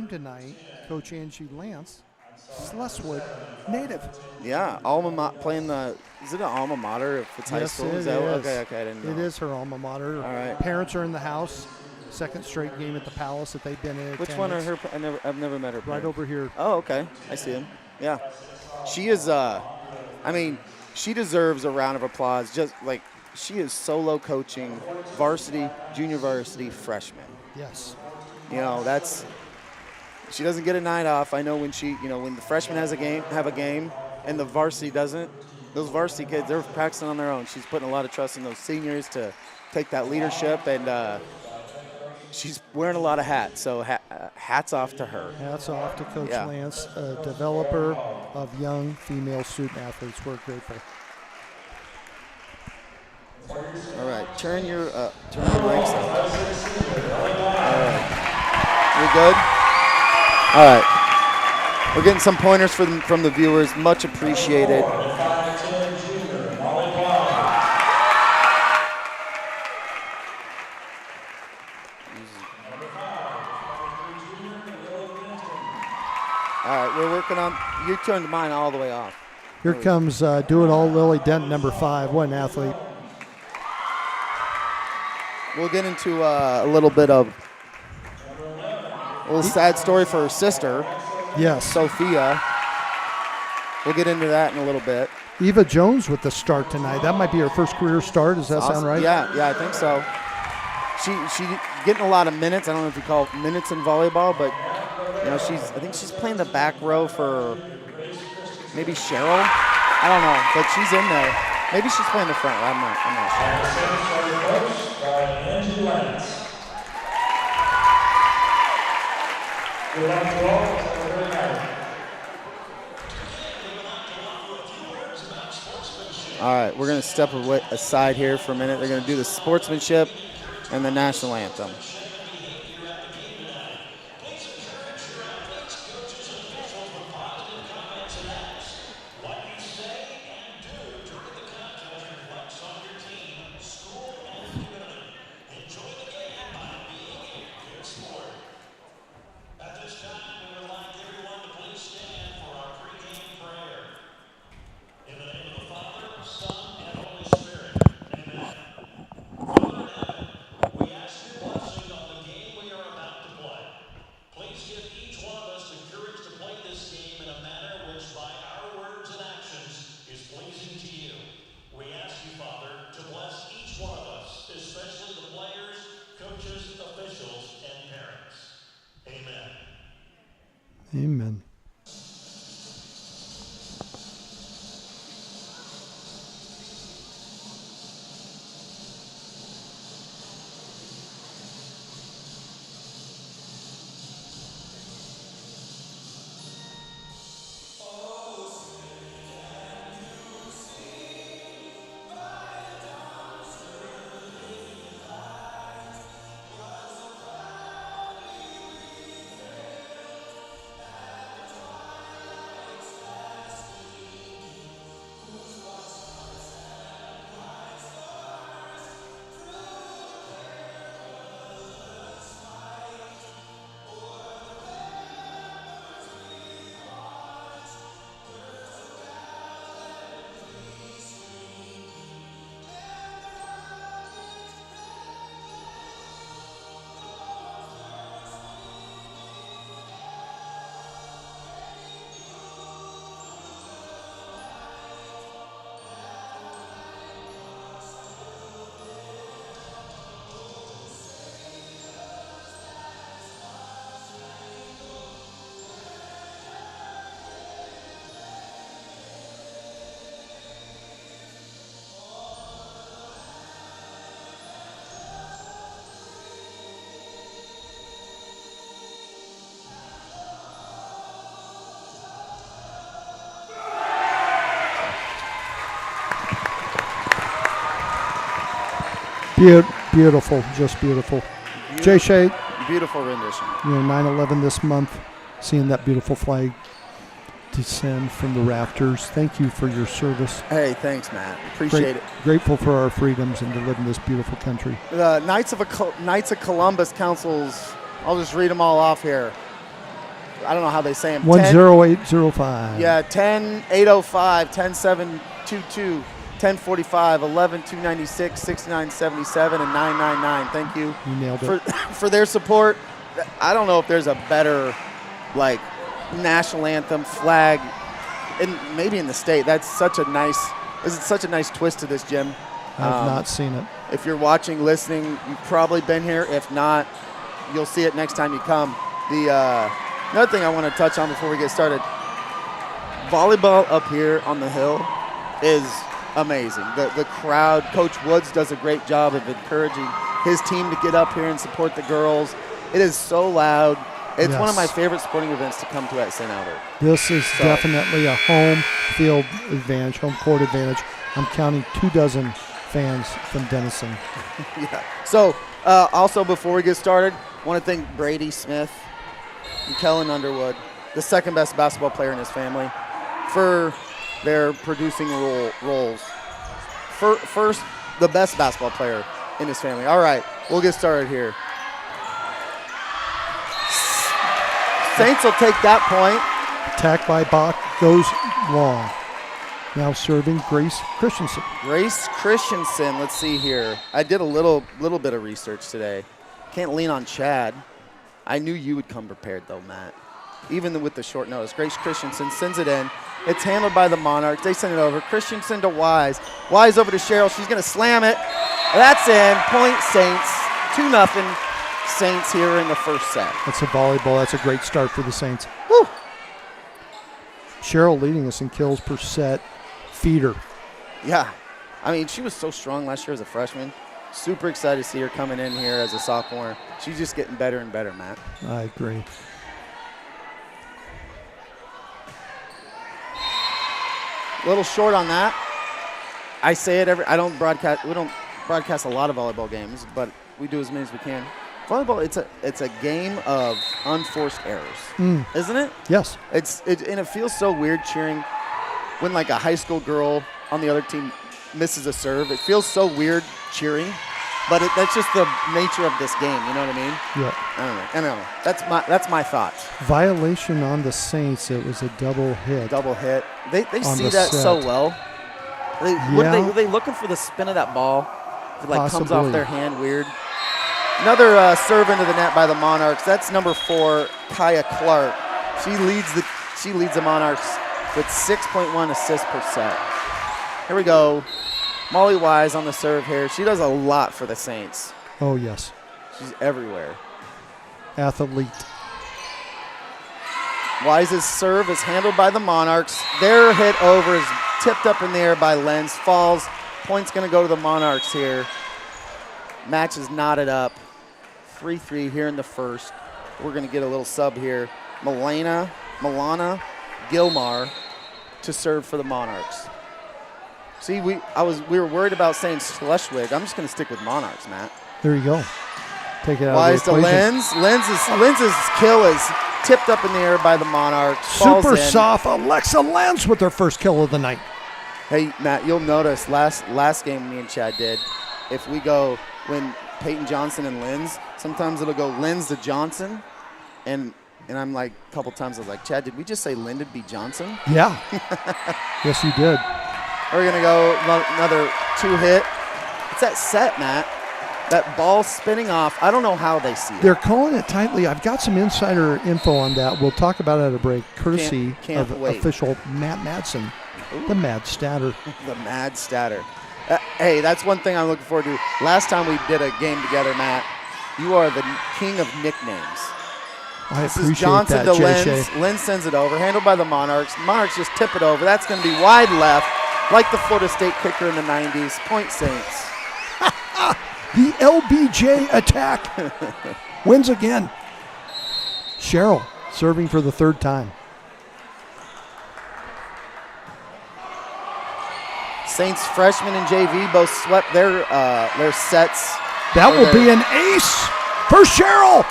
tonight, Coach Angie Lance, Schleswig native. Yeah, playing the. Is it an alma mater if it's high school? Yes, it is. Okay, I didn't know. It is her alma mater. All right. Parents are in the house. Second straight game at the Palace that they've been in. Which one are her? I've never met her. Right over here. Oh, okay. I see him. Yeah, she is. She deserves a round of applause. Just like she is solo coaching varsity, junior varsity freshman. Yes. She doesn't get a night off. I know when when the freshman have a game, and the varsity doesn't. Those varsity kids, they're practicing on their own. She's putting a lot of trust in those seniors to take that leadership, and she's wearing a lot of hats. So hats off to her. Hats off to Coach Lance, a developer of young female student athletes. We're grateful. All right, turn your brakes up. All right, we good? All right, we're getting some pointers from the viewers. Much appreciated. All right, we're working on. You turned mine all the way off. Here comes Do It All Lily Dent, number 5. What an athlete. We'll get into a little sad story for her sister. Yes. Sophia. We'll get into that in a little bit. Eva Jones with the start tonight. That might be her first career start. Does that sound right? Yeah, I think so. She getting a lot of minutes. I don't know if you call it minutes in volleyball, but I think she's playing the back row for maybe Cheryl. I don't know, but she's in there. Maybe she's playing the front. I'm not sure. All right, we're going to step aside here for a minute. They're going to do the sportsmanship and the national anthem. Amen. Beautiful, just beautiful. Jay Shea. Beautiful rendition. 9/11 this month, seeing that beautiful flag descend from the rafters. Thank you for your service. Hey, thanks, Matt. Appreciate it. Grateful for our freedoms and to live in this beautiful country. The Knights of Columbus councils, I'll just read them all off here. I don't know how they say them. 10805. Yeah, 10-805, 10-722, 10-45, 11-296, 69-77, and 999. Thank you. You nailed it. For their support. I don't know if there's a better, like, national anthem, flag, and maybe in the state. That's such a nice twist to this, Jim. I've not seen it. If you're watching, listening, you've probably been here. If not, you'll see it next time you come. Another thing I want to touch on before we get started, volleyball up here on the hill is amazing. The crowd, Coach Woods does a great job of encouraging his team to get up here and support the girls. It is so loud. It's one of my favorite sporting events to come to at St. Albert. This is definitely a home field advantage, home court advantage. I'm counting 24 fans from Denison. Yeah. So also before we get started, I want to thank Brady Smith and Kellen Underwood, the second best basketball player in his family, for their producing roles. First, the best basketball player in his family. All right, we'll get started here. Saints will take that point. Attack by Bach goes long. Now serving Grace Christensen. Grace Christensen, let's see here. I did a little bit of research today. Can't lean on Chad. I knew you would come prepared though, Matt. Even with the short notice. Grace Christensen sends it in. It's handled by the Monarchs. They send it over. Christensen to Wise. Wise over to Cheryl. She's going to slam it. That's in. Point Saints. 2-0 Saints here in the first set. That's a volleyball. That's a great start for the Saints. Woo. Cheryl leading us in kills per set. Feeder. Yeah. I mean, she was so strong last year as a freshman. Super excited to see her coming in here as a sophomore. She's just getting better and better, Matt. I agree. A little short on that. I say it we don't broadcast a lot of volleyball games, but we do as many as we can. Volleyball, it's a game of unforced errors, isn't it? Yes. And it feels so weird cheering when like a high school girl on the other team misses a serve. It feels so weird cheering, but that's just the nature of this game. You know what I mean? Yeah. I don't know. That's my thoughts. Violation on the Saints. It was a double hit. Double hit. They see the that set. so well. Were they looking for the spin of that ball? It like comes off their hand weird. Another serve into the net by the Monarchs. That's number 4, Kaya Clark. She leads the Monarchs with 6.1 assists per set. Here we go. Molly Wise on the serve here. She does a lot for the Saints. Oh, yes. She's everywhere. Athlete. Wise's serve is handled by the Monarchs. Their hit over is tipped up in the air by Lenz. Falls. Point's going to go to the Monarchs here. Match is knotted up. 3-3 here in the first. We're going to get a little sub here. Milana Gilmar to serve for the Monarchs. See, we were worried about saying Schleswig. I'm just going to stick with Monarchs, Matt. There you go. Take it out Wise of the to equation. Lenz's kill is tipped up in the air by the Monarchs. Super soft. Alexa Lenz with her first kill of the night. Hey, Matt, you'll notice last game me and Chad did, if we go when Peyton Johnson and Lenz, sometimes it'll go Lenz to Johnson, and I'm like, a couple times I was like, Chad, did we just say Lyndon B. Johnson? Yeah. Yes, you did. We're going to go another 2-hit. It's that set, Matt. That ball spinning off. I don't know how they see it. They're calling it tightly. I've got some insider info on that. We'll talk about it at a break, courtesy Can't of wait. Official Matt Madsen, the Mad Statter. The Mad Statter. Hey, that's one thing I'm looking forward to. Last time we did a game together, Matt, you are the king of nicknames. I This appreciate is Johnson that, to Lenz. JJ. Lenz sends it over, handled by the Monarchs. Monarchs just tip it over. That's going to be wide left, like the Florida State kicker in the 90s. Point Saints. The LBJ attack wins again. Cheryl serving for the third time. Saints freshmen and JV both swept their sets. That will be an ace for Cheryl.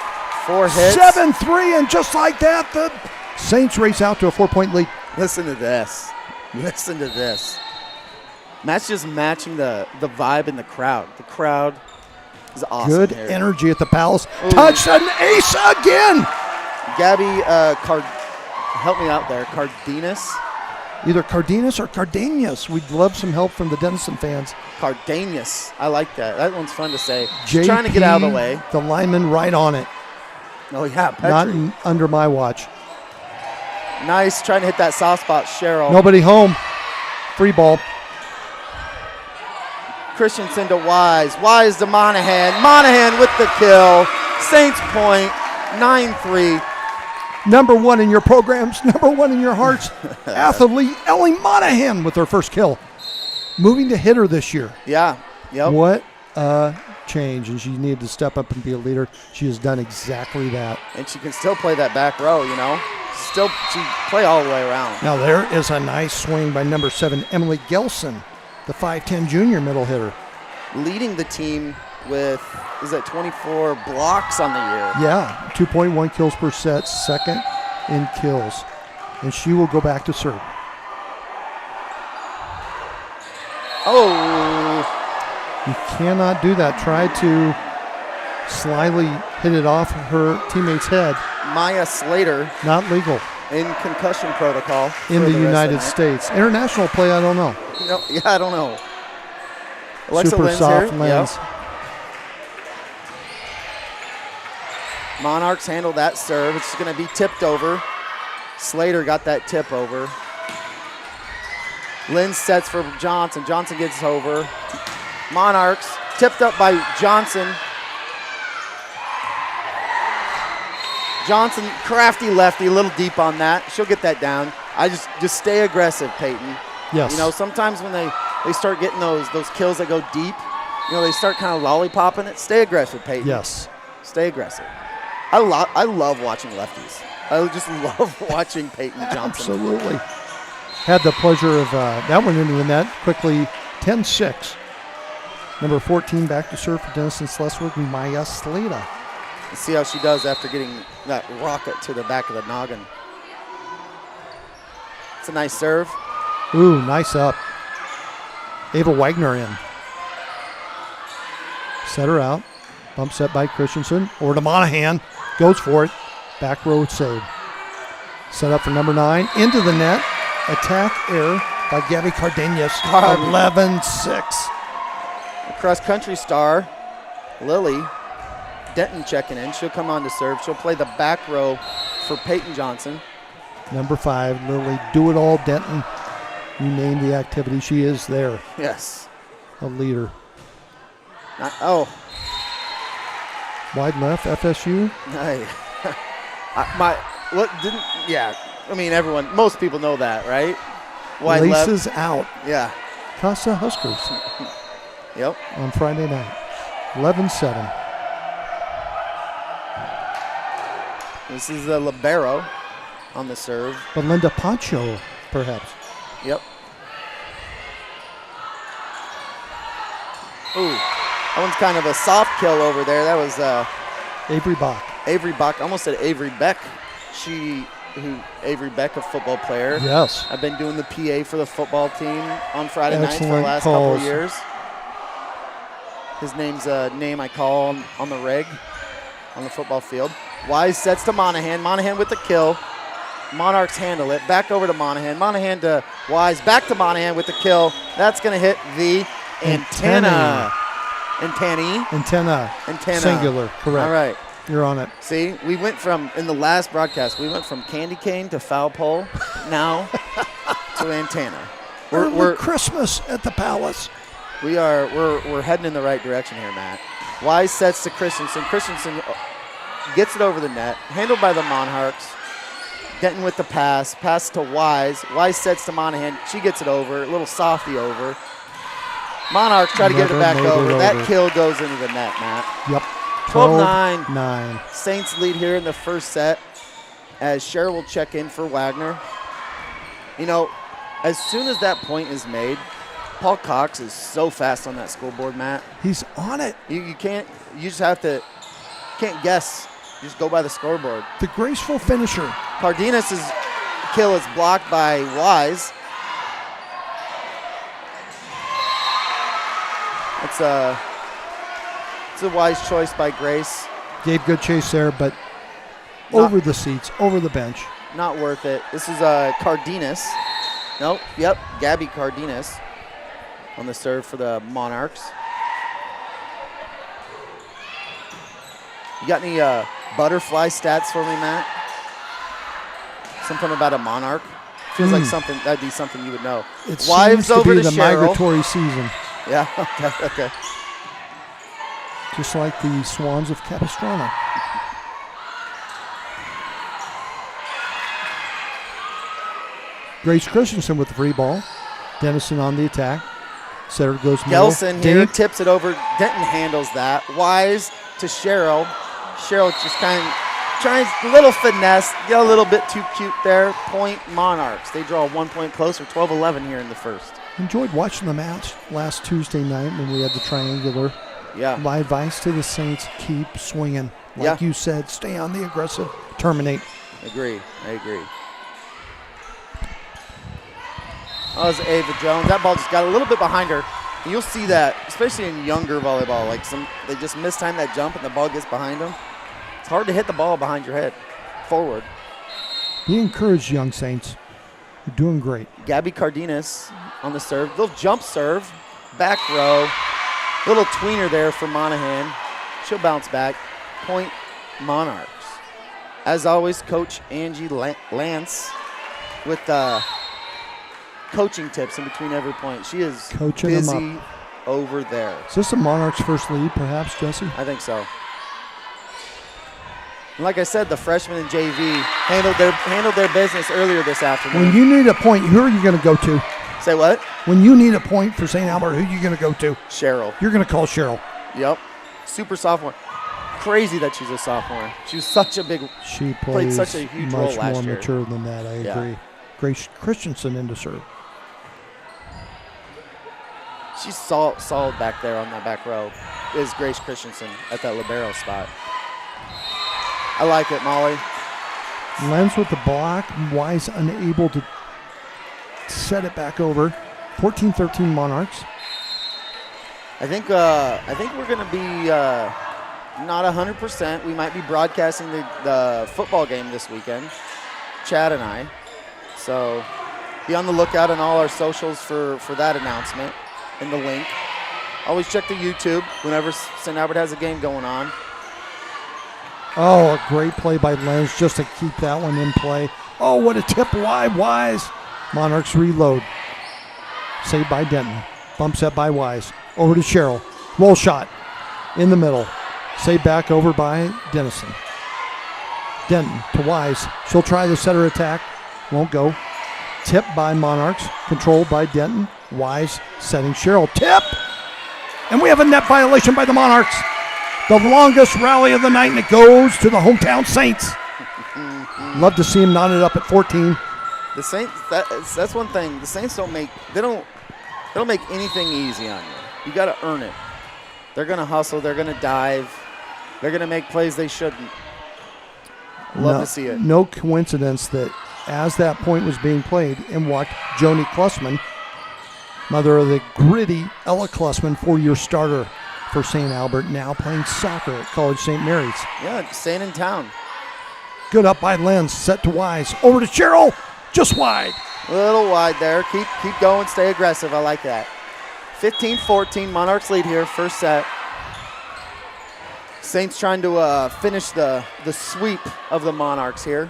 4 hits. 7-3, and just like that, the Saints race out to a 4-point lead. Listen to this. Listen to this. Matt's just matching the vibe in the crowd. The crowd is awesome. Good here. energy at the Palace. Ooh. Touch an ace again. Gabby, help me out there. Cardenas? Either Cardenas or Cardenas. We'd love some help from the Denison fans. Cardenas. I like that. That one's fun to say. JP, Trying to get out of the way. The lineman right on it. Oh, yeah, Petrie. Not under my watch. Nice. Trying to hit that soft spot, Cheryl. Nobody home. Free ball. Christensen to Wise. Wise to Monahan. Monahan with the kill. Saints Point, 9-3. Number one in your programs, number one in your hearts. Athlete Ellie Monahan with her first kill. Moving to hitter this year. Yeah. Yep. What a change. And she needed to step up and be a leader. She has done exactly that. And she can still play that back row, you know. Still, she play all the way around. Now there is a nice swing by number 7, Emily Gelson, the 5'10 junior middle hitter. Leading the team with, is that 24 blocks on the year? Yeah, 2.1 kills per set, second in kills. And she will go back to serve. Oh. You cannot do that. Try to slyly hit it off her teammate's head. Maya Slater. Not legal. In concussion protocol. In the United States. International play, I don't know. No, yeah, I don't know. Alexa Super Lynn's soft here. lens. Yep. Monarchs handle that serve. It's going to be tipped over. Slater got that tip over. Lynn sets for Johnson. Johnson gets over. Monarchs tipped up by Johnson. Johnson, crafty lefty, a little deep on that. She'll get that down. I just stay aggressive, Peyton. Yes. You know, sometimes when they start getting those kills that go deep, you know, they start kind of lollipopping it. Stay aggressive, Peyton. Yes. Stay aggressive. I love watching lefties. I just love watching Peyton Johnson. Absolutely. Had the pleasure of that one into the net quickly. 10-6. Number 14 back to serve for Denison-Schleswig, Maya Slater. Let's see how she does after getting that rocket to the back of the noggin. It's a nice serve. Ooh, nice up. Ava Wagner in. Set her out. Bump set by Christensen. Or to Monahan. Goes for it. Back row save. Set up for number 9. Into the net. Attack error by Gabby Cardenas. 11-6. Cross-country star, Lily Denton checking in. She'll come on to serve. She'll play the back row for Peyton Johnson. Number 5, Lily Do-It-All Denton. You name the activity, she is there. Yes. A leader. Wide left, FSU. Most people know that, right? Wide Laces left. out. Yeah. Casa Huskers. Yep. On Friday night. 11-7. This is the libero on the serve. Belinda Pancho, perhaps. Yep. Ooh, that one's kind of a soft kill over there. That was Avery Bach. Avery Bach. I almost said Avery Beck. Avery Beck, a football player. Yes. I've been doing the PA for the football team on Friday nights for the Excellent last calls. couple of years. His name's a name I call on the reg, on the football field. Wise sets to Monahan. Monahan with the kill. Monarchs handle it. Back over to Monahan. Monahan to Wise. Back to Monahan with the kill. That's going to hit the antenna. Antenna. Singular, correct. All right. You're on it. See, in the last broadcast, we went from candy cane to foul pole, now to antenna. We're Christmas at the Palace. We're heading in the right direction here, Matt. Wise sets to Christensen. Christensen gets it over the net, handled by the Monarchs. Denton with the pass to Wise. Wise sets to Monahan. She gets it over, a little softy over. Monarchs try to get it back over. That kill goes into the net, Matt. Yep. 12-9. Saints lead here in the first set as Cheryl will check in for Wagner. You know, as soon as that point is made, Paul Cox is so fast on that scoreboard, Matt. He's on it. You can't guess. You just go by the scoreboard. The graceful finisher. Cardenas' kill is blocked by Wise. It's a wise choice by Grace. Gave good chase there, but over the seats, over the bench. Not worth it. This is Cardenas. Nope. Yep. Gabby Cardenas on the serve for the Monarchs. You got any butterfly stats for me, Matt? Something about a monarch? Feels like that'd be something you would know. It Wives seems to over be to the Cheryl. migratory season, Yeah. Okay. just like the Swans of Capistrano. Grace Christensen with the free ball. Denison on the attack. Setter goes middle. Gelson here Dink. tips it over. Denton handles that. Wise to Cheryl. Cheryl just kind of trying a little finesse. Get a little bit too cute there. Point Monarchs. They draw 1 point closer. 12-11 here in the first. Enjoyed watching the match last Tuesday night when we had the triangular. Yeah. My advice to the Saints, keep swinging. Like you said, stay on the aggressive, terminate. I agree. That was Ava Jones. That ball just got a little bit behind her. And you'll see that, especially in younger volleyball. Like they just mistime that jump and the ball gets behind them. It's hard to hit the ball behind your head, forward. Be encouraged, young Saints. You're doing great. Gabby Cardenas on the serve. Little jump serve, back row. Little tweener there for Monahan. She'll bounce back. Point Monarchs. As always, Coach Angie Lance with coaching tips in between every point. She is Coaching busy them up. over there. Is this the Monarchs' first lead, perhaps, Jesse? I think so. And like I said, the freshmen and JV handled their business earlier this afternoon. When you need a point, who are you going to go to? Say what? When you need a point for St. Albert, who are you going to go to? Cheryl. You're going to call Cheryl. Yep. Super sophomore. Crazy that she's a sophomore. She was such a big. She played plays such a huge role much last more year. mature than that, I agree. Grace Christensen into serve. She's solid back there on that back row. Is Grace Christensen at that libero spot. I like it, Molly. Lenz with the block. Wise unable to set it back over. 14-13 Monarchs. I think we're going to be not 100%. We might be broadcasting the football game this weekend, Chad and I. So be on the lookout on all our socials for that announcement and the link. Always check the YouTube whenever St. Albert has a game going on. Oh, a great play by Lenz just to keep that one in play. Oh, what a tip wide. Wise. Monarchs reload. Saved by Denton. Bump set by Wise. Over to Cheryl. Roll shot in the middle. Saved back over by Denison. Denton to Wise. She'll try the setter attack. Won't go. Tip by Monarchs. Controlled by Denton. Wise setting Cheryl. Tip! And we have a net violation by the Monarchs. The longest rally of the night, and it goes to the hometown Saints. Love to see him knotted up at 14. The Saints, that's one thing. The Saints don't make anything easy on you. You got to earn it. They're going to hustle. They're going to dive. They're going to make plays they shouldn't. Love to see it. No coincidence that as that point was being played, and walked Joni Klussman, mother of the gritty Ella Klussman, 4-year starter for St. Albert, now playing soccer at College St. Mary's. Yeah, staying in town. Good up by Lenz, set to Wise. Over to Cheryl, just wide. A little wide there. Keep going, stay aggressive. I like that. 15-14, Monarchs lead here, first set. Saints trying to finish the sweep of the Monarchs here.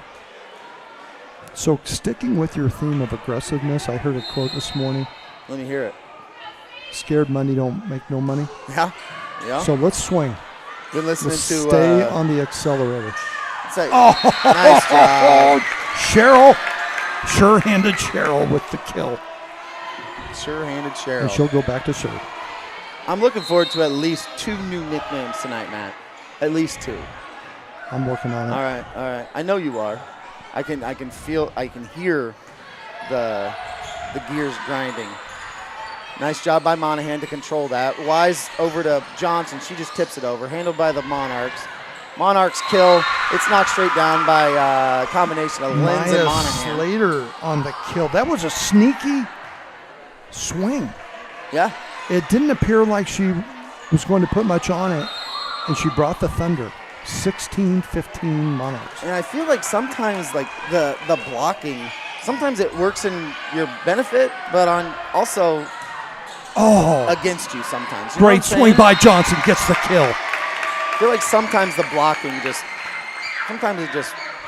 So sticking with your theme of aggressiveness, I heard a quote this morning. Let me hear it. Scared money don't make no money. Yeah. So let's swing. Been listening Let's to stay on the accelerator. say, Oh, nice job. Cheryl, sure-handed Cheryl with the kill. Sure-handed And Cheryl. she'll go back to serve. I'm looking forward to at least 2 new nicknames tonight, Matt. At least 2. I'm working on it. All right. I know you are. I can hear the gears grinding. Nice job by Monahan to control that. Wise over to Johnson. She just tips it over. Handled by the Monarchs. Monarchs kill. It's knocked straight down by a combination of Lenz and Monahan. Slater on the kill. That was a sneaky swing. Yeah. It didn't appear like she was going to put much on it, and she brought the thunder. 16-15 Monarchs. And I feel like sometimes like the blocking, sometimes it works in your benefit, but also against you sometimes. You know Great what I'm swing saying? by Johnson, gets the kill. I feel like sometimes the blocking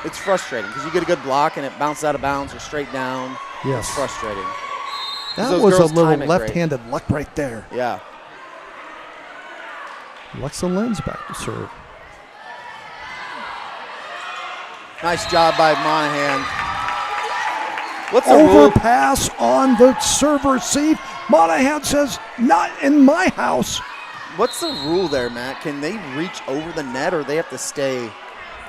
it's frustrating because you get a good block and it bounces out of bounds or straight down. Yes. It's frustrating. That Those was a girls little time it great. left-handed luck right there. Yeah. Alexa Lenz back to serve. Nice job by Monahan. What's the rule? Overpass on the serve receive. Monahan says, not in my house. What's the rule there, Matt? Can they reach over the net or they have to stay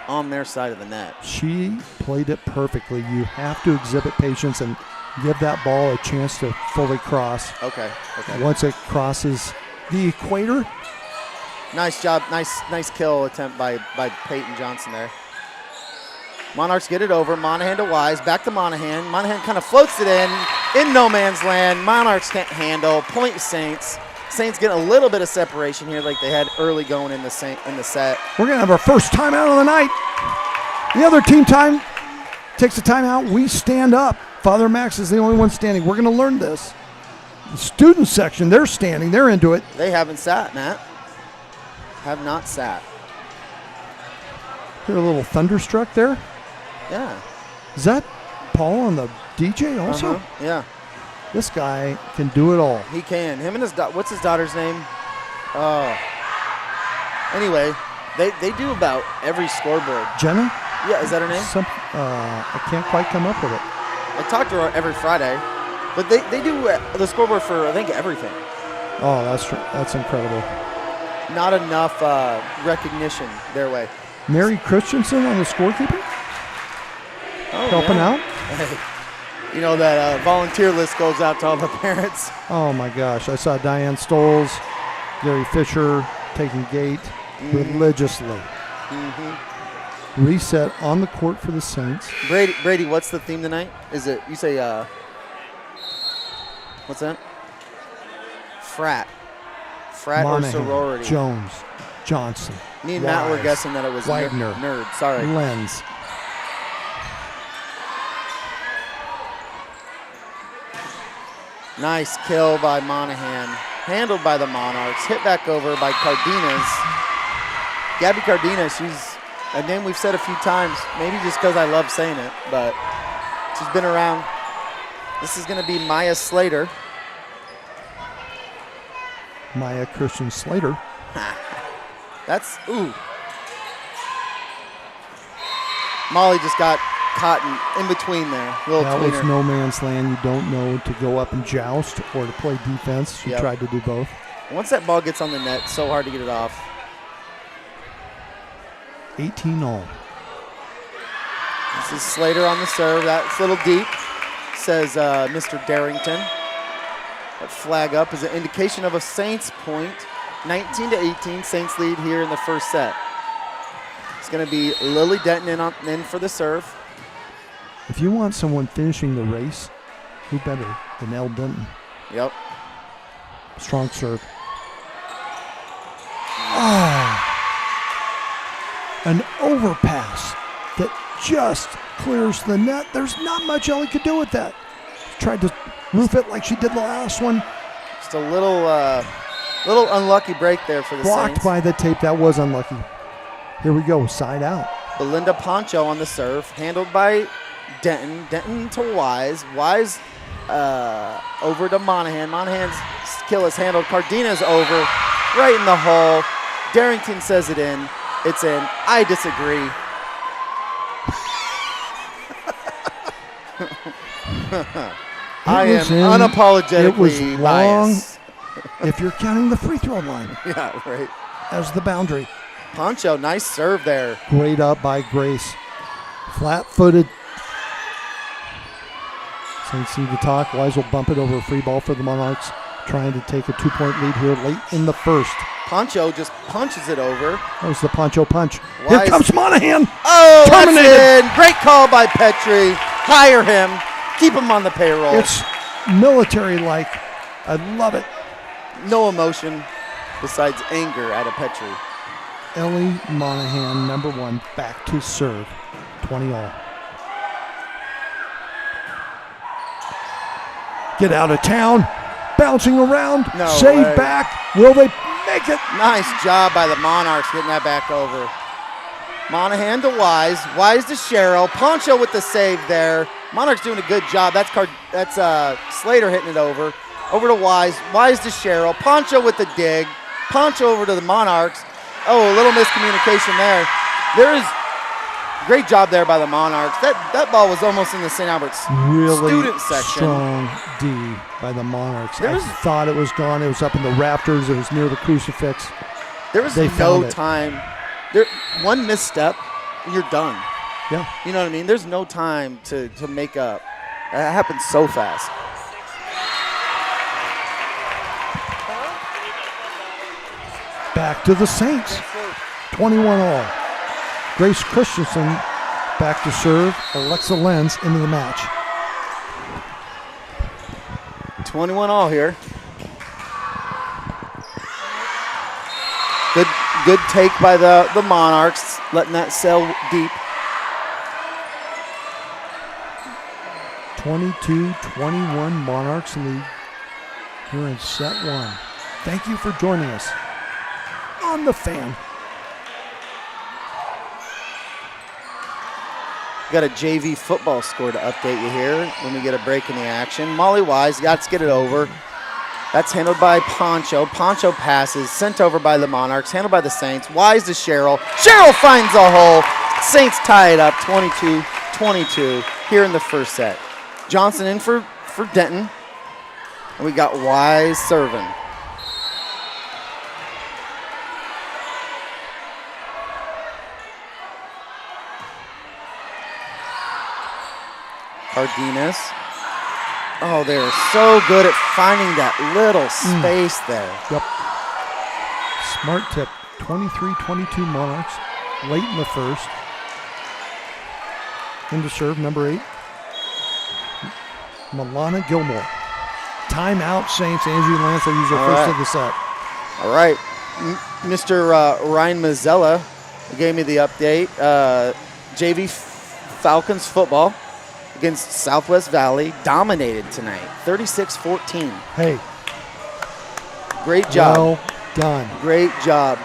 on their side of the net? She played it perfectly. You have to exhibit patience and give that ball a chance to fully cross. Okay. Once it crosses the equator. Nice job. Nice kill attempt by Peyton Johnson there. Monarchs get it over. Monahan to Wise. Back to Monahan. Monahan kind of floats it in no man's land. Monarchs can't handle. Point Saints. Saints get a little bit of separation here like they had early going in the set. We're going to have our first timeout of the night. The other team takes a timeout. We stand up. Father Max is the only one standing. We're going to learn this. The student section, they're standing. They're into it. They haven't sat, Matt. Have not sat. Hear a little thunderstruck there. Yeah. Is that Paul on the DJ also? Yeah. This guy can do it all. He can. Him and his what's his daughter's name? Anyway, they do about every scoreboard. Jenna? Yeah, is that her name? I can't quite come up with it. I talk to her every Friday, but they do the scoreboard for I think everything. Oh, that's incredible. Not enough recognition their way. Mary Christensen on the scorekeeping? Oh, helping out? You know that volunteer list goes out to all the parents. Oh my gosh! I saw Diane Stoles, Gary Fisher taking gate religiously. Reset on the court for the Saints. Brady, what's the theme tonight? Is it you say? What's that? Frat Monahan, or sorority? Jones, Johnson. Me and Matt were guessing that it was Widener, nerd. Sorry. Lenz. Nice kill by Monahan. Handled by the Monarchs. Hit back over by Cardenas. Gabby Cardenas, she's a name we've said a few times, maybe just because I love saying it, but she's been around. This is going to be Maya Slater. Maya Christian Slater. That's, ooh. Molly just got caught in between there. That was no man's land. You don't know to go up and joust or to play defense. She tried to do both. Once that ball gets on the net, it's so hard to get it off. 18-all. This is Slater on the serve. That's a little deep, says Mr. Darrington. That flag up is an indication of a Saints point. 19-18, Saints lead here in the first set. It's going to be Lily Denton in for the serve. If you want someone finishing the race, who better than Elle Denton? Yep. Strong serve. Oh. An overpass that just clears the net. There's not much Ellie could do with that. Tried to roof it like she did the last one. Just a little unlucky break there for the Blocked Saints. by the tape. That was unlucky. Here we go. Side out. Belinda Poncho on the serve. Handled by Denton. Denton to Wise. Wise over to Monahan. Monahan's kill is handled. Cardenas over. Right in the hole. Darrington says it in. It's in. I disagree. I am unapologetically biased. If you're counting the free throw line. Yeah, right. As the boundary. Poncho, nice serve there. Great up by Grace. Flat-footed. Saints need to talk. Wise will bump it over a free ball for the Monarchs. Trying to take a 2-point lead here late in the first. Poncho just punches it over. That was the Poncho punch. Wise. Here comes Monahan. Oh, terminated. That's in. Great call by Petrie. Hire him. Keep him on the payroll. It's military-like. I love it. No emotion besides anger out of Petrie. Ellie Monahan, number 1, back to serve. 20 all. Get out of town. Bouncing around. No Save way. back. Will they make it? Nice job by the Monarchs getting that back over. Monahan to Wise. Wise to Cheryl. Poncho with the save there. Monarchs doing a good job. That's Slater hitting it over. Over to Wise. Wise to Cheryl. Poncho with the dig. Poncho over to the Monarchs. Oh, a little miscommunication there. There is great job there by the Monarchs. That ball was almost in the St. Albert's Really student section. strong D by the Monarchs. There I was- thought it was gone. It was up in the rafters. It was near the crucifix. There was They no found it. time. One misstep, you're done. Yeah. You know what I mean? There's no time to make up. That happens so fast. Back to the Saints. 21 all. Grace Christensen back to serve. Alexa Lenz into the match. 21 all here. Good take by the Monarchs, letting that sail deep. 22-21 Monarchs lead here in set 1. Thank you for joining us on The Fan. Got a JV football score to update you here when we get a break in the action. Molly Wise, let's get it over. That's handled by Poncho. Poncho passes, sent over by the Monarchs, handled by the Saints. Wise to Cheryl. Cheryl finds a hole. Saints tie it up 22-22 here in the first set. Johnson in for Denton. And we got Wise serving. Cardenas. Oh, they're so good at finding that little space there. Yep. Smart tip. 23-22 Monarchs late in the first. Into serve, number 8. Milana Gilmore. Timeout, Saints. Angie Lance will use her All first right. of the set. All right. Mr. Ryan Mazzella gave me the update. JV Falcons football against Southwest Valley dominated tonight, 36-14. Hey, Great job. well done. Great job.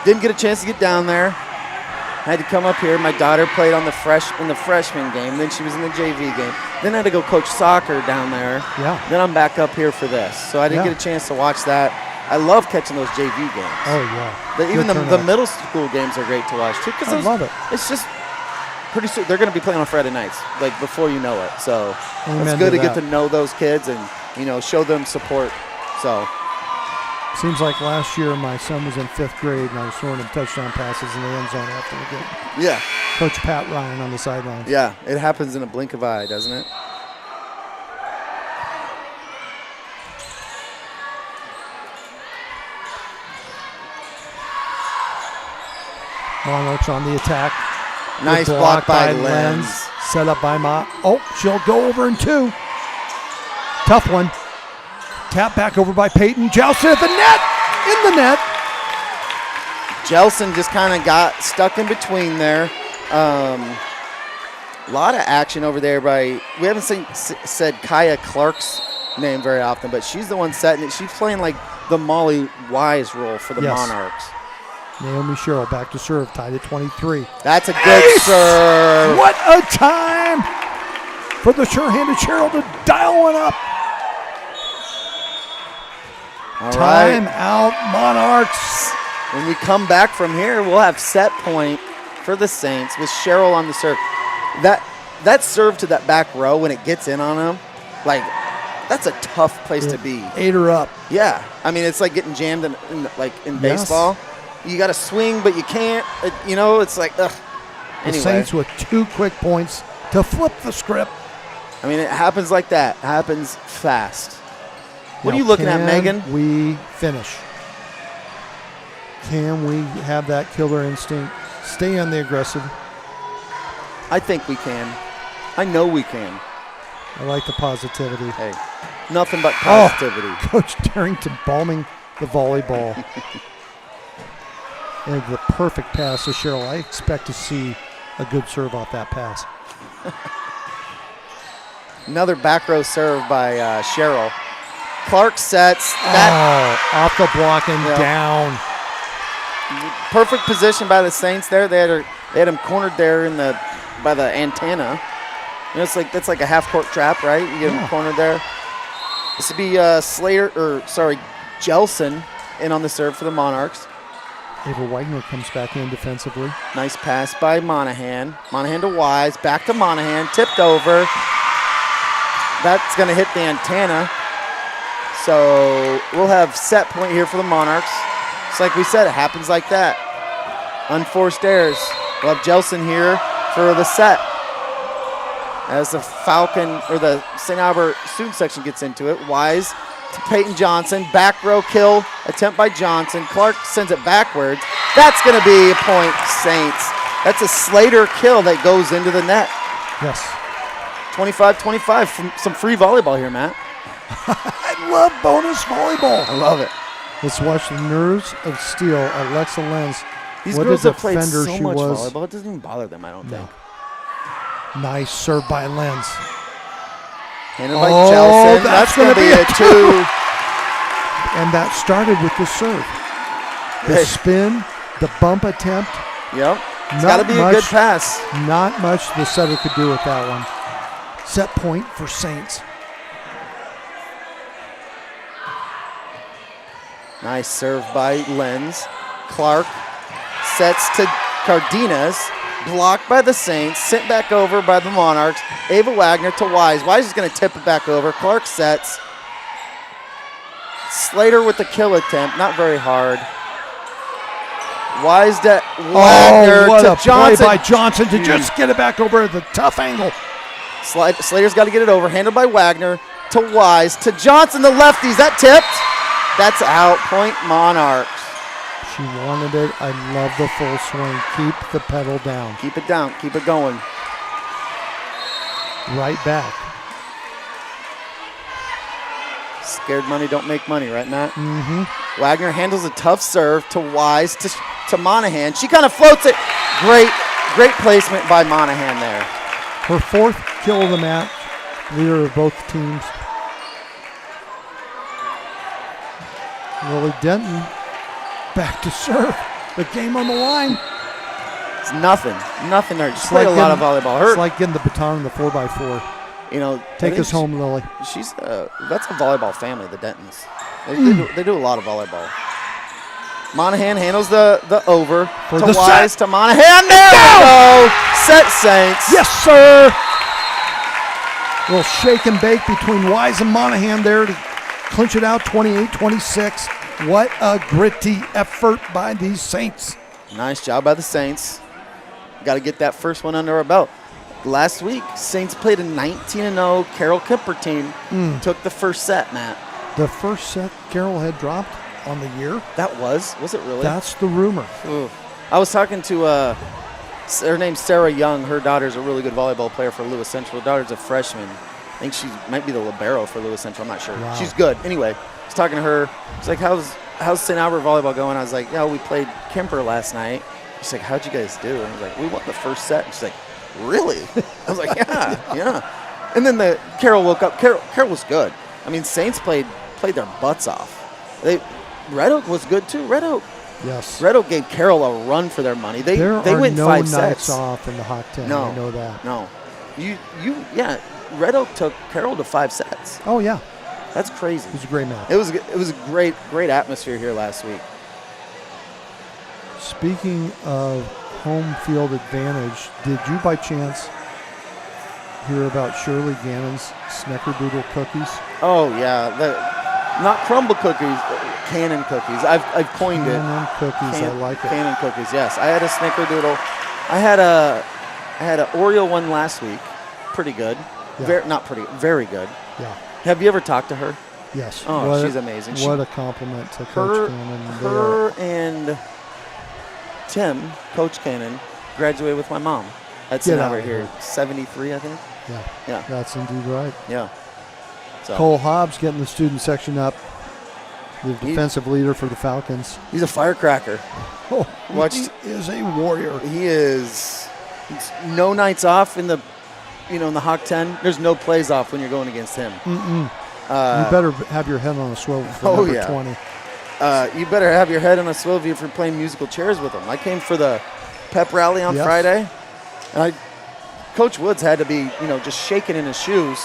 Didn't get a chance to get down there. Had to come up here. My daughter played on the freshman game. Then she was in the JV game. Then I had to go coach soccer down there. Yeah. Then I'm back up here for this. So I didn't Yeah. get a chance to watch that. I love catching those JV games. Oh, yeah. Even Good the turnout. middle school games are great to watch too. I love it. It's just pretty soon they're going to be playing on Friday nights, like before you know it. So Amen it's good to to get that. to know those kids and show them support. So Seems like last year my son was in 5th grade and I was throwing him touchdown passes in the end zone after the game. yeah, Coach Pat Ryan on the sidelines. yeah, it happens in a blink of an eye, doesn't it? Monarchs on the attack. Nice Good block by Lenz. Set up by Ma. Oh, she'll go over in 2. Tough one. Tap back over by Peyton. Jelson at the net. In the net. Jelson just kind of got stuck in between there. A lot of action over there by, we haven't said Kaya Clark's name very often, but she's the one setting it. She's playing like the Molly Wise role for the Yes. Monarchs. Naomi Sherrill back to serve. Tied at 23. That's a good Ace! serve. What a time for the sure-handed Sherrill to dial one up. All right. Time out, Monarchs. When we come back from here, we'll have set point for the Saints with Sherrill on the serve. That serve to that back row when it gets in on them, like, that's a tough place to be. Ate her up. Yeah. I mean, it's like getting jammed in Yes. baseball. You got to swing, but you can't. It's like, ugh. The Anyway, Saints with 2 quick points to flip the script. I mean, it happens like that. It happens fast. What Now, are you looking at, can Megan? we finish? Can we have that killer instinct? Stay on the aggressive. I think we can. I know we can. I like the positivity. Hey, nothing but positivity. Coach Darrington bombing the volleyball. And the perfect pass to Cheryl. I expect to see a good serve off that pass. Another back row serve by Cheryl. Clark sets. Off the block and down. Perfect position by the Saints there. They had him cornered there by the antenna. You know, that's like a half court trap, right? You get him cornered there. This would be Jelson in on the serve for the Monarchs. Ava Wagner comes back in defensively. Nice pass by Monahan. Monahan to Wise. Back to Monahan. Tipped over. That's going to hit the antenna. So we'll have set point here for the Monarchs. It's like we said, it happens like that. Unforced errors. We'll have Jelson here for the set. As the Falcon or the St. Albert student section gets into it. Wise to Peyton Johnson. Back row kill attempt by Johnson. Clark sends it backwards. That's going to be a point, Saints. That's a Slater kill that goes into the net. Yes. 25-25 from some free volleyball here, Matt. I love bonus volleyball. I love it. Let's watch the Nerves of Steel, Alexa Lenz. These what girls a have played defender so she much was. volleyball. It doesn't even bother them, I don't think. Nice serve by Lenz. Handed by Jelson. That's going to be a 2. And that started with the serve. The spin, the bump attempt. Yep. It's got to be a good pass. Not much the setter could do with that one. Set point for Saints. Nice serve by Lenz. Clark sets to Cardenas. Blocked by the Saints. Sent back over by the Monarchs. Ava Wagner to Wise. Wise is going to tip it back over. Clark sets. Slater with the kill attempt. Not very hard. Wise to Wagner what to a Johnson. Play by Johnson to just get it back over at the tough angle. Slater's got to get it over. Handled by Wagner to Wise to Johnson. The lefties. That tipped. That's out. Point Monarchs. She wanted it. I love the full swing. Keep the pedal down. Keep it down. Keep it going. Right back. Scared money don't make money, right, Matt? Mm-hmm. Wagner handles a tough serve to Wise to Monahan. She kind of floats it. Great placement by Monahan there. Her 4th kill of the match. Leader of both teams. Lily Denton back to serve. The game on the line. It's nothing there. Just played a lot of volleyball. It's like getting the baton in the 4x4. You know, take us home, Lily. That's a volleyball family, the Dentons. They do a lot of volleyball. Monahan handles the over for to the Wise set. to Monahan. There we go. Set Saints. Yes, sir. A little shake and bake between Wise and Monahan there to clinch it out 28-26. What a gritty effort by these Saints. Nice job by the Saints. Got to get that first one under our belt. Last week, Saints played a 19-0 Carroll Kemper team. Took the first set, Matt. The first set Carroll had dropped on the year? Was it really? That's the rumor. Ooh. I was talking to, her name's Sarah Young. Her daughter's a really good volleyball player for Lewis Central. Her daughter's a freshman. I think she might be the libero for Lewis Central. I'm not sure. Wow. She's good. Anyway, I was talking to her. She's like, how's St. Albert volleyball going? I was like, yeah, we played Kemper last night. She's like, how'd you guys do? And I was like, we won the first set. And she's like, really? I was like, yeah. And then the Carroll woke up. Carroll was good. I mean, Saints played their butts off. Red Oak was good too. Red Oak gave Carroll a run for their money. They went no 5 nights sets off in the hot 10. No, I know that. No, Red Oak took Carroll to 5 sets. Oh yeah, that's crazy. It was a great match. It was a great atmosphere here last week. Speaking of home field advantage, did you by chance hear about Shirley Gannon's Snickerdoodle cookies? Oh yeah, not crumble cookies, cannon cookies. I've coined it. Cannon cookies, I like it. Cannon cookies, yes. I had a Snickerdoodle. I had an Oreo one last week. Pretty good. Yeah. Very good. Yeah. Have you ever talked to her? Yes. Oh, she's amazing. What a compliment to Coach Cannon. Her and Tim, Coach Cannon, graduated with my mom at St. Albert here. 73, I think. Yeah. That's indeed right. Yeah. So. Cole Hobbs getting the student section up. the defensive leader for the Falcons. He's a firecracker. Oh, Watched- he is a warrior. He is. It's no nights off in the, in the Hawk 10. There's no plays off when you're going against him. You better have your head on a swivel for Oh, number yeah. 20. You better have your head on a swivel if you're playing musical chairs with him. I came for the pep rally on Friday, and Coach Woods had to be, just shaking in his shoes.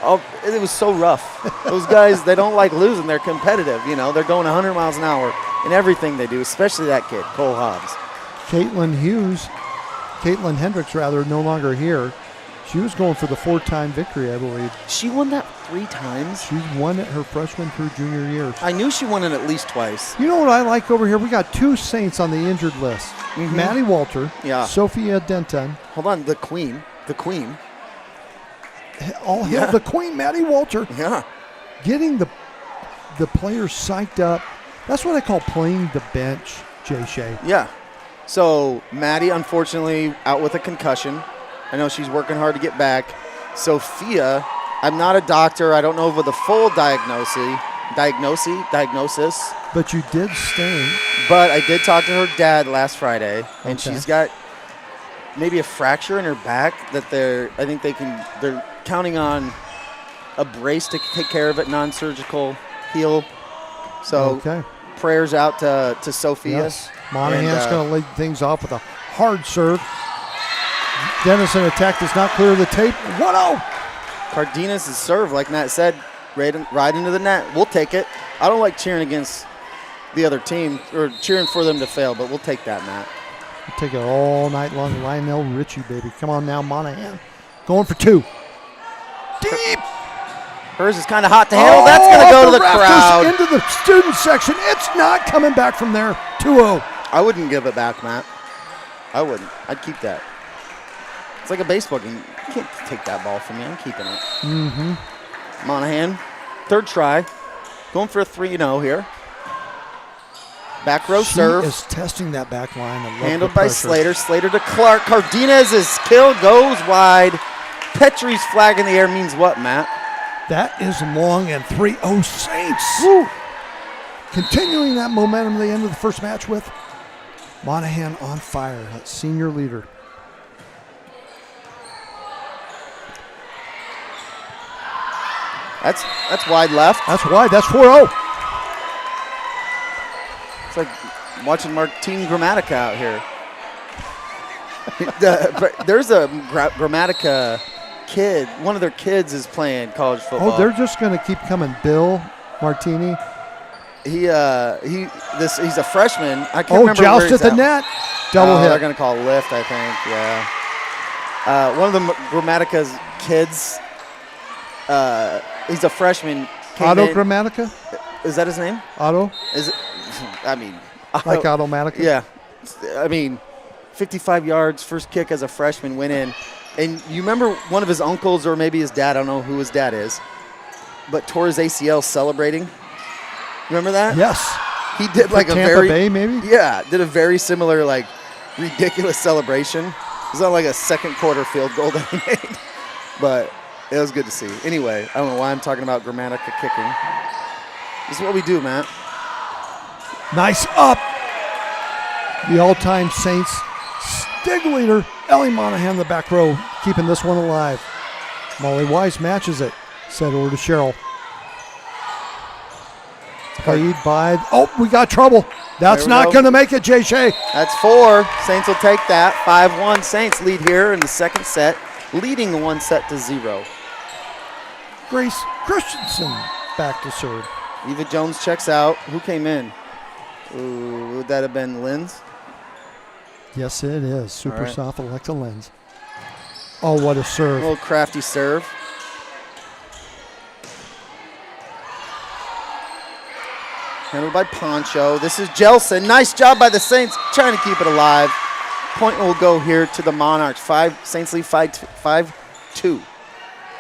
Oh, it was so rough. Those guys, they don't like losing. They're competitive. They're going 100 miles an hour in everything they do, especially that kid, Cole Hobbs. Caitlin Hendricks, no longer here. She was going for the 4-time victory, I believe. She won that 3 times? She won it her freshman through junior years. I knew she won it at least twice. You know what I like over here? We got 2 Saints on the injured list. Maddie Walter, Sophia Denton. Hold on, the queen. All hail the queen, Maddie Walter. Yeah. Getting the players psyched up. That's what I call playing the bench, Jay Shea. Yeah. So Maddie, unfortunately, out with a concussion. I know she's working hard to get back. Sophia, I'm not a doctor. I don't know of the full diagnosis. But you did stay. But I did talk to her dad last Friday, and she's got maybe a fracture in her back that they're counting on a brace to take care of it, non-surgical heal. So prayers out to Sophia. Yes. Monahan's going to lead things off with a hard serve. Denison attack does not clear the tape. 1-0. Cardenas' serve, like Matt said, right into the net. We'll take it. I don't like cheering against the other team or cheering for them to fail, but we'll take that, Matt. We'll take it all night long. Lionel Richie, baby. Come on now, Monahan. Going for 2. Deep. Hers is kind of hot to handle. That's going to go to the crowd. Into the student section. It's not coming back from there. 2-0. I wouldn't give it back, Matt. I wouldn't. I'd keep that. It's like a baseball game. You can't take that ball from me. I'm keeping it. Monahan, 3rd try. Going for a 3-0 here. Back row serve. She is testing that back line. Handled by Slater. Slater to Clark. Cardenas' kill goes wide. Petrie's flag in the air means what, Matt? That is long and 3-0 Saints. Woo. Continuing that momentum at the end of the first match with Monahan on fire, that senior leader. That's wide left. That's wide. That's 4-0. It's like watching Martine Gramatica out here. There's a Gramatica kid. One of their kids is playing college football. Oh, they're just going to keep coming. Bill Martini. He's a freshman. I can't remember joust where he's at the net. Double hit. They're going to call lift, I think. Yeah. One of the Grammatica's kids. He's a freshman. Otto Gramatica? Is that his name? Otto? Is it? I mean, like Automatica? Yeah. I mean, 55 yards, first kick as a freshman, went in. And you remember one of his uncles or maybe his dad, I don't know who his dad is, but tore his ACL celebrating. Remember that? Yes. He did like a Tampa Bay, maybe? Yeah, did a very similar, like, ridiculous celebration. It was not like a second quarter field goal that he made. But it was good to see. Anyway, I don't know why I'm talking about Gramatica kicking. This is what we do, Matt. Nice up. The all-time Saints Stig leader, Ellie Monahan, the back row, keeping this one alive. Molly Wise matches it. Set over to Cheryl. Played by, we got trouble. That's not going to make it, Jay Shea. That's 4. Saints will take that. 5-1 Saints lead here in the second set, leading the 1-0. Grace Christensen back to serve. Eva Jones checks out. Who came in? Ooh, would that have been Linz? Yes, it is. Super soft Alexa Linz. Oh, what a serve. A little crafty serve. Handled by Poncho. This is Jelson. Nice job by the Saints, trying to keep it alive. Point will go here to the Monarchs. Saints lead 5-2.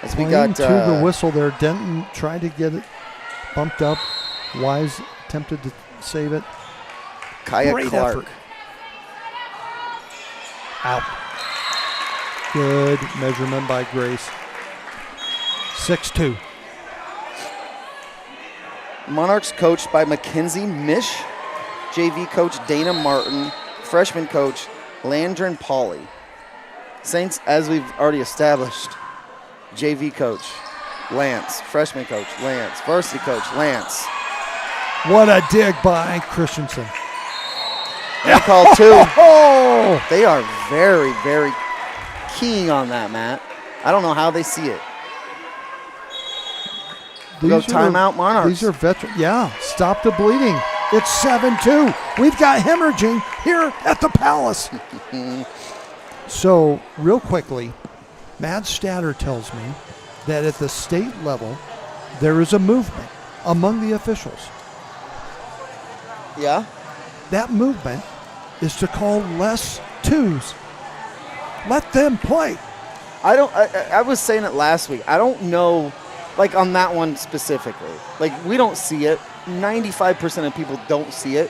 As we got to the whistle there. Denton tried to get it bumped up. Wise attempted to save it. Kaya Great Clark. Effort. Out. Good measurement by Grace. 6-2. Monarchs coached by Mackenzie Mish, JV coach Dana Martin, freshman coach Landron Pauly. Saints, as we've already established, JV coach Lance, freshman coach Lance, varsity coach Lance. What a dig by Christensen. They call two. They are very, very keen on that, Matt. I don't know how they see it. Go timeout, Monarchs. These are veterans. Yeah, stop the bleeding. It's 7-2. We've got hemorrhaging here at the Palace. So, real quickly, Matt Statter tells me that at the state level, there is a movement among the officials. Yeah? That movement is to call less twos. Let them play. I was saying it last week. I don't know, like on that one specifically. Like, we don't see it. 95% of people don't see it.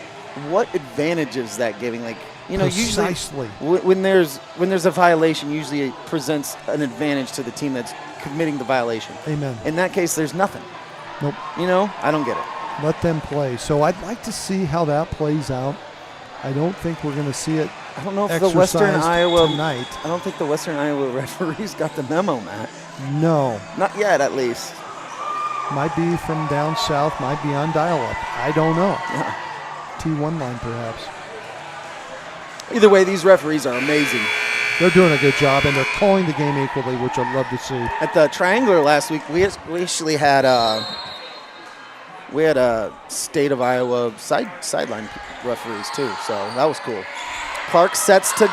What advantage is that giving? Like, you know, Precisely. usually when there's a violation, usually it presents an advantage to the team that's committing the violation. Amen. In that case, there's nothing. Nope. You know, I don't get it. Let them play. So I'd like to see how that plays out. I don't think we're going to see it. I don't know if the Western Iowa tonight. I don't think the Western Iowa referees got the memo, Matt. No. Not yet, at least. Might be from down south, might be on dial-up. I don't know. Yeah. T1 line, perhaps. Either way, these referees are amazing. They're doing a good job, and they're calling the game equally, which I'd love to see. At the Triangular last week, we actually had a state of Iowa sideline referees too, so that was cool. Clark sets to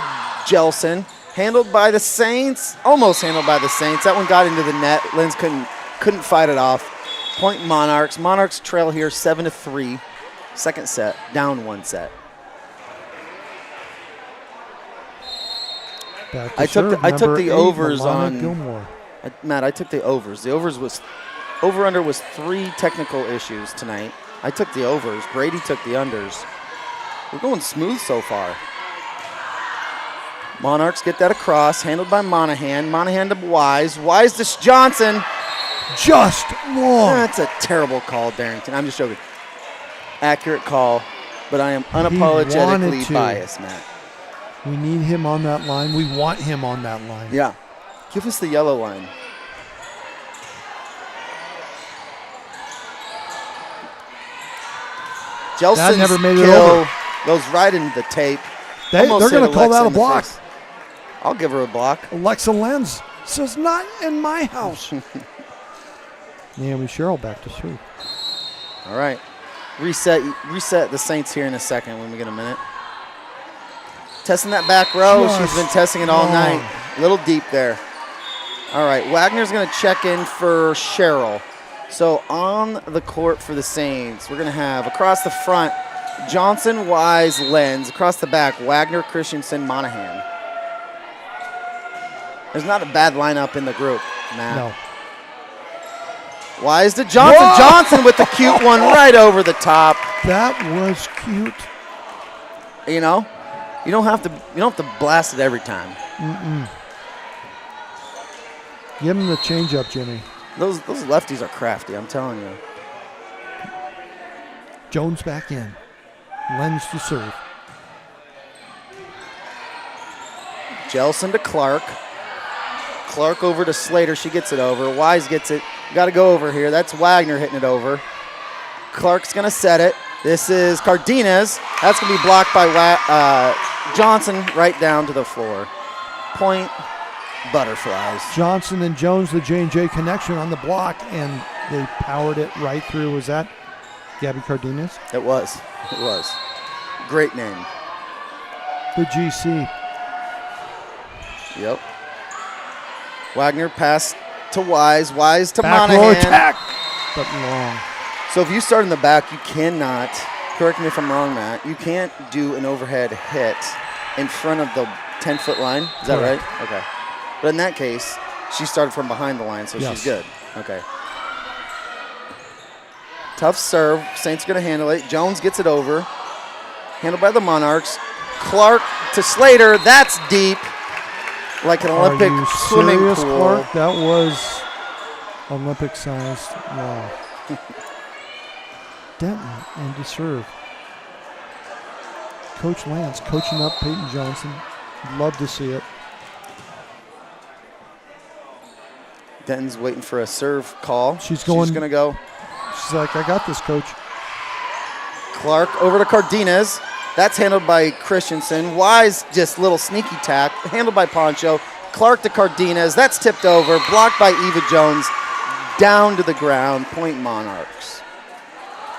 Jelson, handled by the Saints, almost handled by the Saints. That one got into the net. Lenz couldn't fight it off. Point Monarchs. Monarchs trail here 7-3. Second set, down one set. I took the overs on Gilmore. Matt. I took the overs. The overs was over/under was 3 technical issues tonight. I took the overs. Brady took the unders. We're going smooth so far. Monarchs get that across, handled by Monahan. Monahan to Wise. Wise to Johnson. Just long. That's a terrible call, Darrington. I'm just joking. Accurate call, but I am unapologetically biased, Matt. We need him on that line. We want him on that line. Yeah. Give us the yellow line. Jelson's never made it kill over. Goes right into the tape. They're going to call that a block. I'll give her a block. Alexa Lenz says, not in my house. Naomi Sherrill back to serve. All right. Reset the Saints here in a second when we get a minute. Testing that back row. She's been testing it all night. A little deep there. All right. Wagner's going to check in for Sherrill. So on the court for the Saints, we're going to have across the front, Johnson, Wise, Lenz. Across the back, Wagner, Christensen, Monahan. There's not a bad lineup in the group, Matt. No. Wise to Johnson. Whoa! Johnson with the cute one right over the top. That was cute. You know, you don't have to blast it every time. Give him the change-up, Jimmy. Those lefties are crafty, I'm telling you. Jones back in. Lenz to serve. Jelson to Clark. Clark over to Slater. She gets it over. Wise gets it. Got to go over here. That's Wagner hitting it over. Clark's going to set it. This is Cardenas. That's going to be blocked by Johnson right down to the floor. Point Butterflies. Johnson and Jones, the J&J connection on the block, and they powered it right through. Was that Gabby Cardenas? It was. It was. Great name. The GC. Yep. Wagner pass to Wise. Wise to back Monahan. Row attack, but long. So if you start in the back, you cannot, correct me if I'm wrong, Matt, you can't do an overhead hit in front of the 10-foot line. Is that Correct. right? Okay. But in that case, she started from behind the line, so yes. she's good. Okay. Tough serve. Saints going to handle it. Jones gets it over. Handled by the Monarchs. Clark to Slater. That's deep. Like an Olympic swimming serious, pool. Clark? That was Olympic-sized. Wow. Denton in to serve. Coach Lance coaching up Peyton Johnson. Love to see it. Denton's waiting for a serve call. She's going to go. She's like, I got this, coach. Clark over to Cardenas. That's handled by Christensen. Wise, just little sneaky tack. Handled by Poncho. Clark to Cardenas. That's tipped over. Blocked by Eva Jones. Down to the ground. Point Monarchs.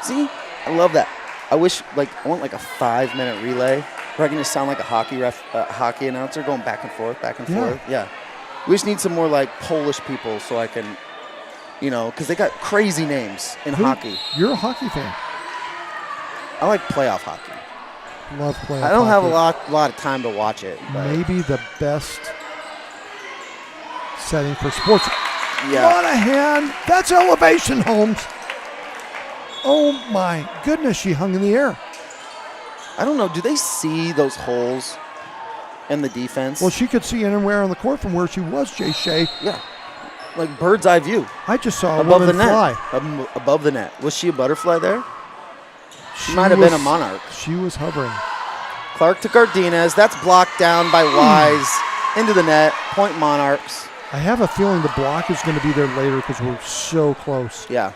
See? I love that. I wish, I want a 5-minute relay where I can just sound like a hockey announcer going back and forth, back and forth. Yeah. We just need some more Polish people so I can, because they got crazy names in hockey. You're a hockey fan. I like playoff hockey. Love playoff hockey. I don't have a lot of time to watch it. But maybe the best setting for sports. Yeah. Monahan, that's elevation, Holmes. Oh my goodness, she hung in the air. I don't know. Do they see those holes in the defense? Well, she could see anywhere on the court from where she was, Jay Shea. Yeah. Like bird's eye view. I just saw a above woman the net. fly. Above the net. Was she a butterfly there? She might have been a monarch. She was hovering. Clark to Cardenas. That's blocked down by Wise. Into the net. Point Monarchs. I have a feeling the block is going to be there later because we're so close. Yeah.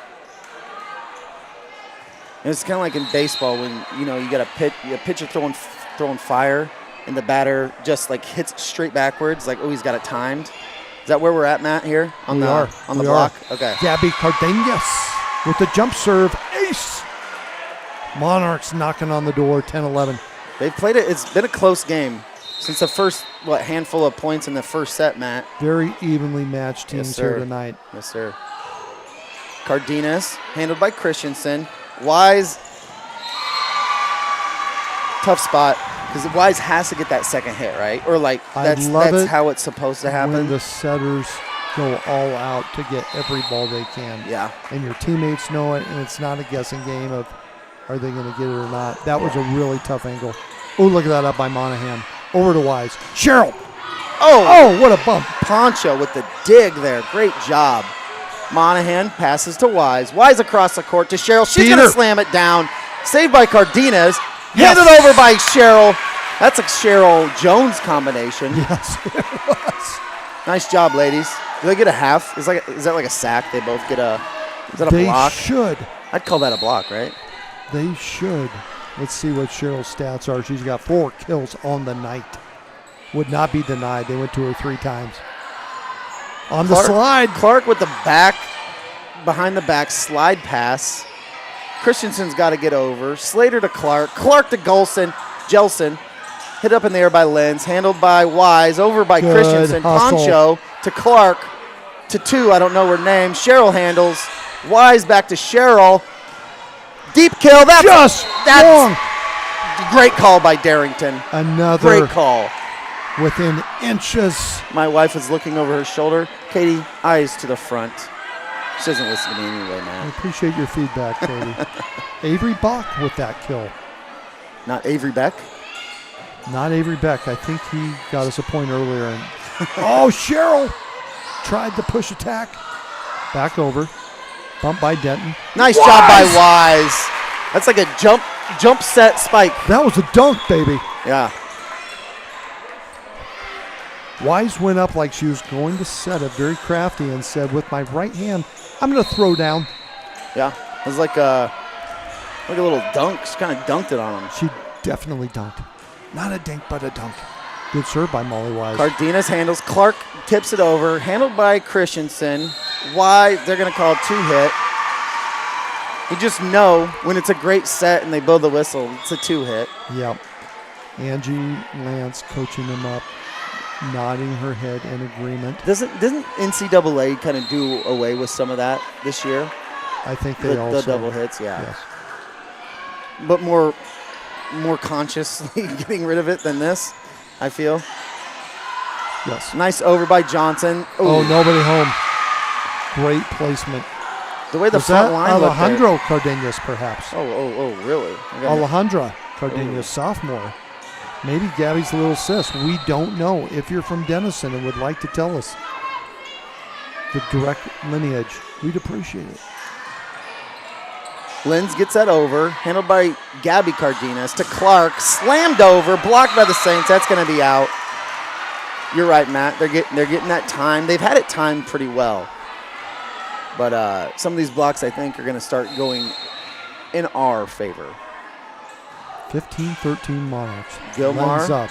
And it's kind of like in baseball when, you got a pitcher throwing fire and the batter just hits straight backwards. He's got it timed. Is that where we're at, Matt, here? On the block? Okay. Gabby Cardenas with the jump serve. Ace. Monarchs knocking on the door, 10-11. They've played it. It's been a close game since the first, handful of points in the first set, Matt. Very evenly matched teams here tonight. Yes, sir. Cardenas, handled by Christensen. Wise, tough spot, because Wise has to get that second hit, right? Or that's how it's supposed to happen. When the setters go all out to get every ball they can. Yeah. And your teammates know it, and it's not a guessing game of are they going to get it or not. That was a really tough angle. Oh, look at that up by Monahan. Over to Wise. Cheryl. Oh, what a bump. Poncho with the dig there. Great job. Monahan passes to Wise. Wise across the court to Cheryl. She's going to slam it down. Saved by Cardenas. Yes. Handed over by Cheryl. That's a Cheryl-Jones combination. Yes, it was. Nice job, ladies. Do they get a half? Is that like a sack? They both get a – is that a block? They should. I'd call that a block, right? They should. Let's see what Cheryl's stats are. She's got 4 kills on the night. Would not be denied. They went to her 3 times. On the slide. Clark with the behind the back slide pass. Christensen's got to get over. Slater to Clark. Clark to Jelson. Hit up in the air by Lenz. Handled by Wise. Over by Christensen. Hustle. Poncho to Clark. To 2. I don't know her name. Cheryl handles. Wise back to Cheryl. Deep kill. That's long. Great call by Darrington. Another great call. Within inches. My wife is looking over her shoulder. Katie, eyes to the front. She doesn't listen to me anyway, man. I appreciate your feedback, Katie. Avery Bach with that kill. Not Avery Beck? Not Avery Beck. I think he got us a point earlier. And Cheryl tried the push attack. Back over. Bump by Denton. Nice job by Wise. That's like a jump set spike. That was a dunk, baby. Yeah. Wise went up like she was going to set it, very crafty, and said, with my right hand, I'm going to throw down. Yeah. It was like a little dunk. She kind of dunked it on him. She definitely dunked. Not a dink, but a dunk. Good serve by Molly Wise. Cardenas handles. Clark tips it over. Handled by Christensen. Wise, they're going to call 2-hit. You just know when it's a great set and they blow the whistle, it's a 2-hit. Yep. Angie Lance coaching them up, nodding her head in agreement. Doesn't NCAA kind of do away with some of that this year? I think they also. The double hits, yeah. Yes. But more consciously getting rid of it than this, I feel. Yes. Nice over by Johnson. Ooh. Oh, nobody home. Great placement. The way the front line Alejandro Cardenas, perhaps. Oh, really? Alejandra Cardenas, sophomore. Maybe Gabby's little sis. We don't know. If you're from Denison and would like to tell us the direct lineage, we'd appreciate it. Linz gets that over, handled by Gabby Cardenas to Clark, slammed over, blocked by the Saints. That's going to be out. You're right, Matt. They're getting that time. They've had it timed pretty well. But some of these blocks, I think, are going to start going in our favor. 15-13 Monarchs. Gilmar. Lens up.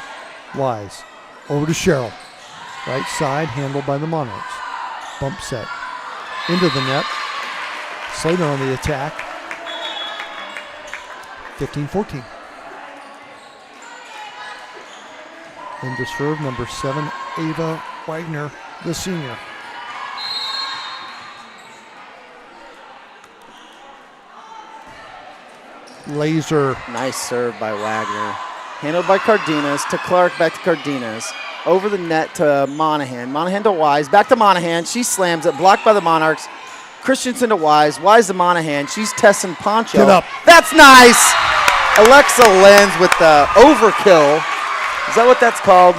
Wise. Over to Cheryl. Right side, handled by the Monarchs. Bump set. Into the net. Slater on the attack. 15-14. And to serve number 7, Ava Wagner, the senior. Laser. Nice serve by Wagner. Handled by Cardenas to Clark, back to Cardenas. Over the net to Monahan. Monahan to Wise, back to Monahan. She slams it, blocked by the Monarchs. Christensen to Wise. Wise to Monahan. She's testing Poncho. Get up. That's nice. Alexa Lenz with the overkill. Is that what that's called?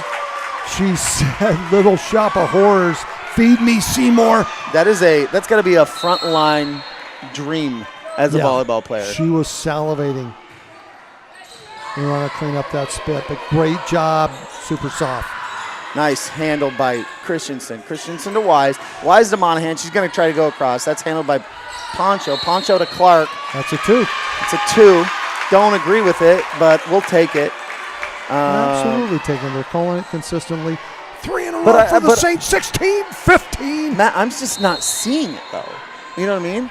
She said, "Little Shop of Horrors, feed me Seymour." That's got to be a frontline dream as a volleyball player. She was salivating. We want to clean up that spit, but great job. Super soft. Nice handled by Christensen. Christensen to Wise. Wise to Monahan. She's going to try to go across. That's handled by Poncho. Poncho to Clark. That's a 2. It's a 2. Don't agree with it, but we'll take it. Absolutely taking. They're calling it consistently. 3 in a row for the Saints. 16-15. Matt, I'm just not seeing it though. You know what I mean?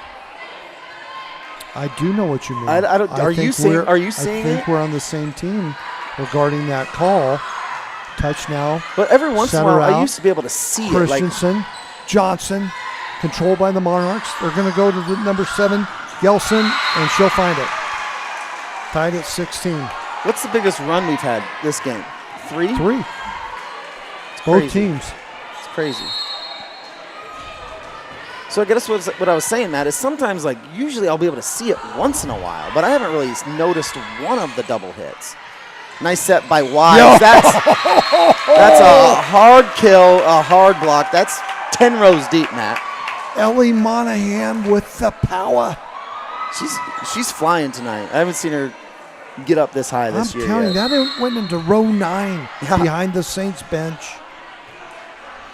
I do know what you mean. Are you seeing it? I think we're on the same team regarding that call. Touch now. But every once in a while, out. I used to be able to see Christensen, Johnson, controlled by the Monarchs. They're going to go to the number 7, Gelson, and she'll find it. Tied at 16. What's the biggest run we've had this game? 3? 3. It's Both crazy. teams. It's crazy. So I guess what I was saying, Matt, is sometimes, usually I'll be able to see it once in a while, but I haven't really noticed one of the double hits. Nice set by Wise. That's a hard kill, a hard block. That's 10 rows deep, Matt. Ellie Monahan with the power. She's flying tonight. I haven't seen her get up this high this year. I'm counting. Yet. That went into row 9 behind the Saints bench.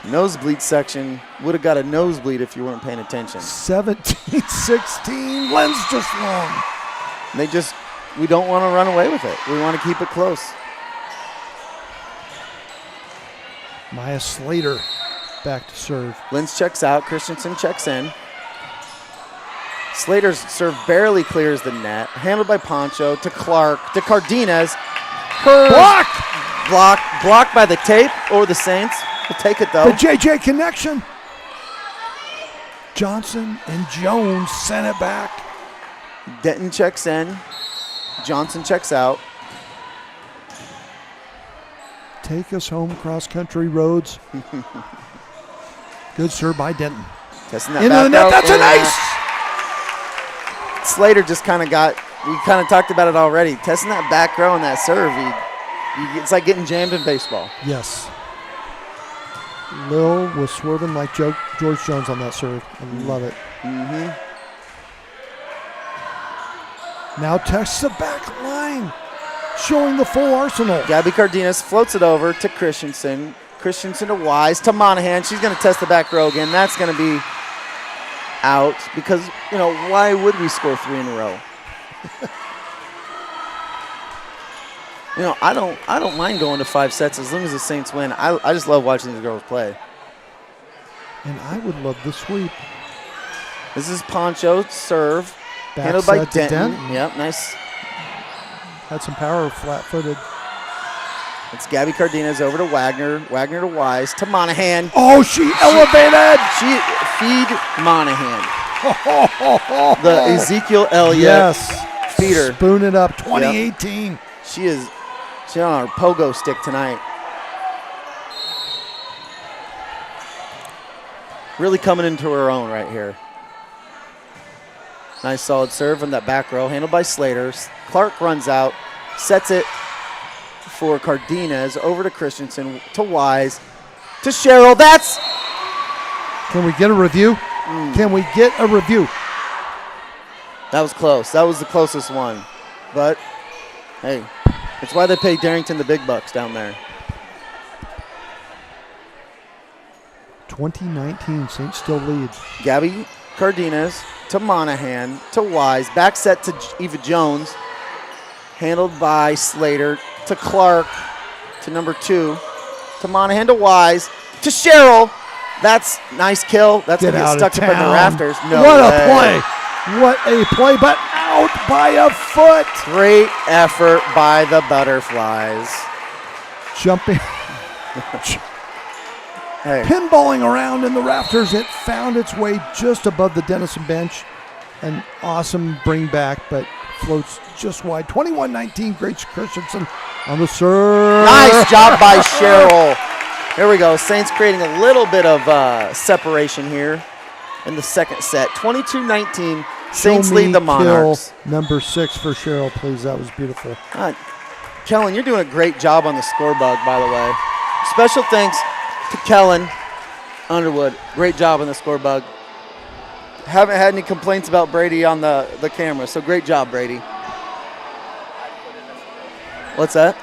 Nosebleed section. Would have got a nosebleed if you weren't paying attention. 17-16. Lens just long. We don't want to run away with it. We want to keep it close. Maya Slater back to serve. Lens checks out. Christensen checks in. Slater's serve barely clears the net. Handled by Poncho to Clark to Cardenas. Blocked by the tape or the Saints. We'll take it though. The JJ connection. Johnson and Jones sent it back. Denton checks in. Johnson checks out. Take us home, cross-country roads. Good serve by Denton. Testing that into the net. That's an ace. Slater just we kind of talked about it already. Testing that back row and that serve, it's like getting jammed in baseball. Yes. Lil was swerving like George Jones on that serve. I love it. Mm-hmm. Now tests the back line, showing the full arsenal. Gabby Cardenas floats it over to Christensen. Christensen to Wise to Monahan. She's going to test the back row again. That's going to be out because, why would we score 3 in a row? I don't mind going to 5 sets as long as the Saints win. I just love watching these girls play. And I would love the sweep. This is Poncho serve. Back handled by set to Denton. Denton. Yep, nice. Had some power, flat-footed. It's Gabby Cardenas over to Wagner. Wagner to Wise to Monahan. Oh, she elevated. She feed Monahan. The Ezekiel Elliott feeder. Spoon it up. 2018. Yep. She's on our pogo stick tonight. Really coming into her own right here. Nice solid serve on that back row, handled by Slater. Clark runs out, sets it for Cardenas, over to Christensen, to Wise, to Cheryl. Can we get a review? Can we get a review? That was close. That was the closest one. But, hey, that's why they pay Darrington the big bucks down there. 2019, Saints still leads. Gabby Cardenas to Monahan to Wise. Back set to Eva Jones. Handled by Slater to Clark to number 2. To Monahan to Wise to Cheryl. That's nice kill. That's going to get stuck up in the rafters. No what way. a play. What a play, but out by a foot. Great effort by the Butterflies. Jumping. Hey. Pinballing around in the rafters. It found its way just above the Denison bench. An awesome bring back, but floats just wide. 21-19, Grace Christensen on the serve. Nice job by Cheryl. Here we go. Saints creating a little bit of separation here in the second set. 22-19, Saints lead the Monarchs. Number 6 for Cheryl, please. That was beautiful. Kellen, you're doing a great job on the score bug, by the way. Special thanks to Kellen Underwood. Great job on the score bug. Haven't had any complaints about Brady on the camera, so great job, Brady. What's that?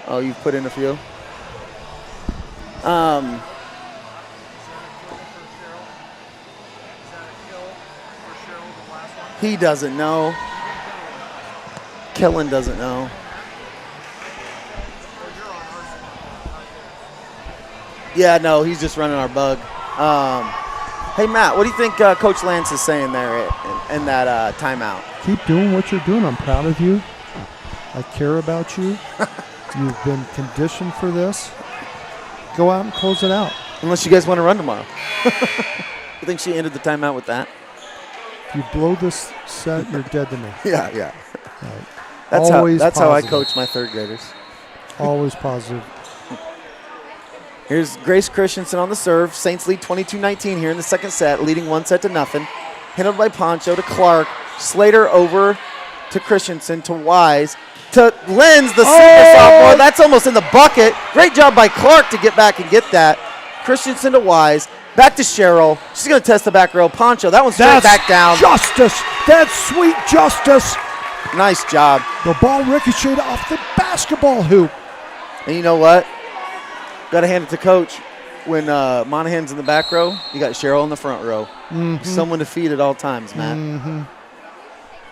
Oh, you've put in a few? He doesn't know. Kellen doesn't know. Yeah, no, he's just running our bug. Hey, Matt, what do you think Coach Lance is saying there in that timeout? Keep doing what you're doing. I'm proud of you. I care about you. You've been conditioned for this. Go out and close it out. Unless you guys want to run tomorrow. You think she ended the timeout with that? If you blow this set, you're dead to me. Yeah. Right. That's how I coach my third graders. Always positive. Here's Grace Christensen on the serve. Saints lead 22-19 here in the second set, leading 1-0. Handled by Poncho to Clark. Slater over to Christensen to Wise. To Lenz, the senior sophomore. That's almost in the bucket. Great job by Clark to get back and get that. Christensen to Wise. Back to Cheryl. She's going to test the back row. Poncho, that one's straight back down. Justice. That's sweet justice. Nice job. The ball ricocheted off the basketball hoop. And you know what? Got to hand it to Coach. When Monahan's in the back row, you got Cheryl in the front row. Mm-hmm. Someone to feed at all times, Matt. Mm-hmm.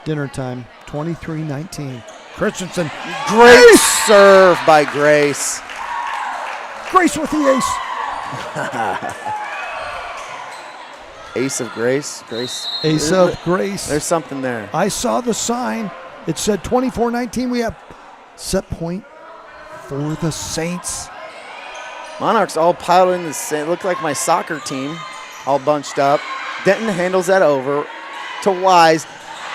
Dinner time, 23-19. Christensen. Great serve by Grace. Grace with the ace. Ace of Grace. Grace. Ace of Grace. There's something there. I saw the sign. It said 24-19. We have set point for the Saints. Monarchs all piled in the same. Looked like my soccer team, all bunched up. Denton handles that over to Wise.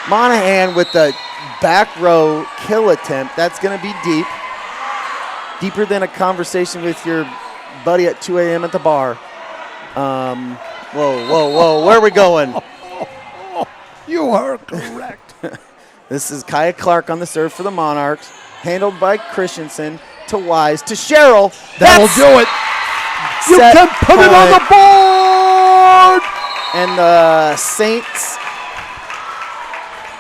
Monahan with the back row kill attempt. That's going to be deep. Deeper than a conversation with your buddy at 2 a.m. at the bar. Whoa. Where are we going? You are correct. This is Kaya Clark on the serve for the Monarchs. Handled by Christensen to Wise to Cheryl. That'll do it. You can put it on the board. And the Saints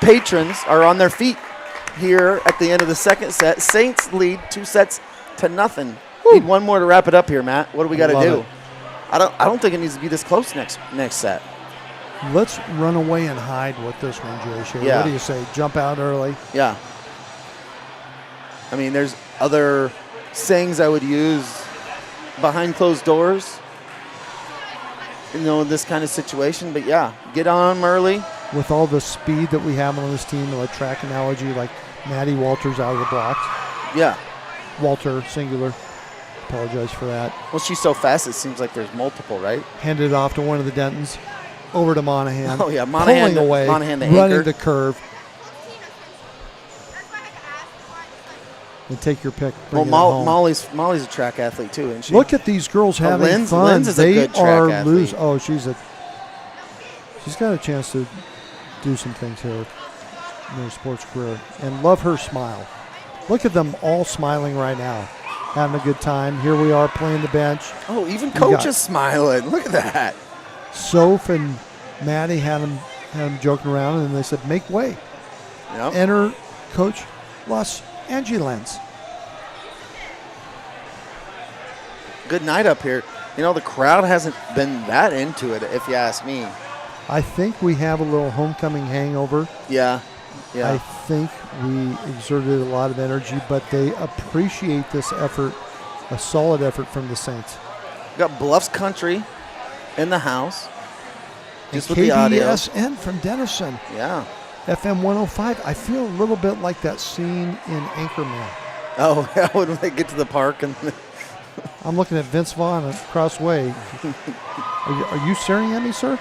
patrons are on their feet here at the end of the second set. Saints lead 2-0. Need one more to wrap it up here, Matt. What do we got to do? It. I don't think it needs to be this close next set. Let's run away and hide with this one, Jay. Yeah. What do you say? Jump out early? Yeah. I mean, there's other sayings I would use behind closed doors, in this kind of situation. But, yeah, get on them early. With all the speed that we have on this team, like track analogy, like Maddie Walters out of the blocks. Yeah. Walter, singular. Apologize for that. Well, she's so fast, it seems like there's multiple, right? Handed it off to one of the Dentons. Over to Monahan. Oh, yeah, Monahan, pulling away, Monahan the running anchor. the curve. And take your pick. Well, Bring it home. Molly's a track athlete too, isn't she? Look at these girls having fun. Lenz is a They good track are athlete. Oh, she's got a chance to do some things here in her sports career. And love her smile. Look at them all smiling right now, having a good time. Here we are playing the bench. Oh, even Coach is smiling. Look at that. Soph and Maddie had them had them joking around, and they said, make way. Yep. Enter Coach Los Angeles. Good night up here. You know, the crowd hasn't been that into it, if you ask me. I think we have a little homecoming hangover. Yeah. Yeah. I think we exerted a lot of energy, but they appreciate this effort, a solid effort from the Saints. We got Bluffs Country in the house. Just And with the audio. KDSN from Denison, Yeah. FM 105. I feel a little bit like that scene in Anchorman. Oh, yeah, when they get to the park and I'm looking at Vince Vaughn across way. Are you staring at me, sir?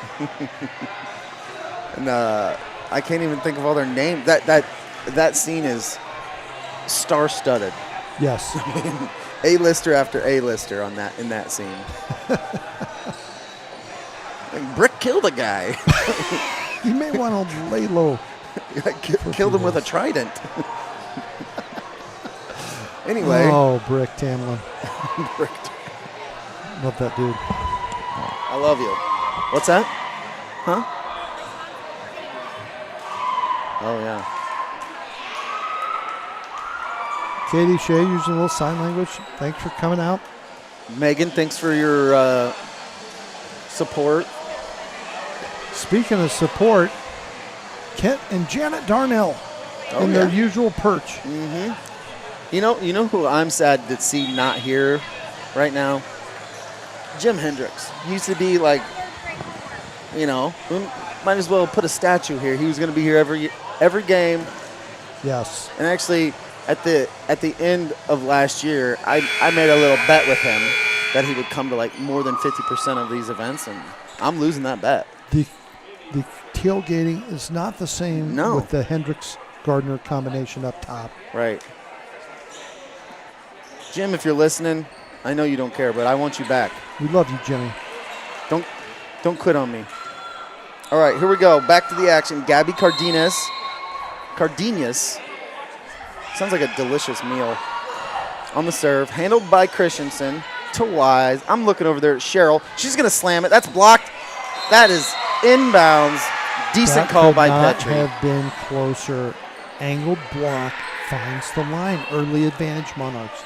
and I can't even think of all their names. That scene is star-studded. Yes. A-lister after A-lister in that scene. Like, Brick killed a guy. You may want to lay low. Killed him with a trident. Anyway. Oh, Brick Tamlin. Brick. Love that dude. I love you. What's that? Huh? Oh, yeah. Katie Shea using a little sign language. Thanks for coming out. Megan, thanks for your support. Speaking of support, Kent and Janet Darnell in their usual perch. Mm-hmm. You know who I'm sad to see not here right now? Jim Hendricks. He used to be like, we might as well put a statue here. He was going to be here every game. Yes. And actually, at the end of last year, I made a little bet with him that he would come to like more than 50% of these events, and I'm losing that bet. The tailgating is not the same with the Hendricks-Gardner combination up top. Right. Jim, if you're listening, I know you don't care, but I want you back. We love you, Jimmy. Don't quit on me. All right, here we go. Back to the action. Gabby Cardenas. Sounds like a delicious meal. On the serve. Handled by Christensen to Wise. I'm looking over there at Cheryl. She's going to slam it. That's blocked. That is inbounds. Decent call by Petrie. That could not have been closer. Angled block finds the line. Early advantage, Monarchs.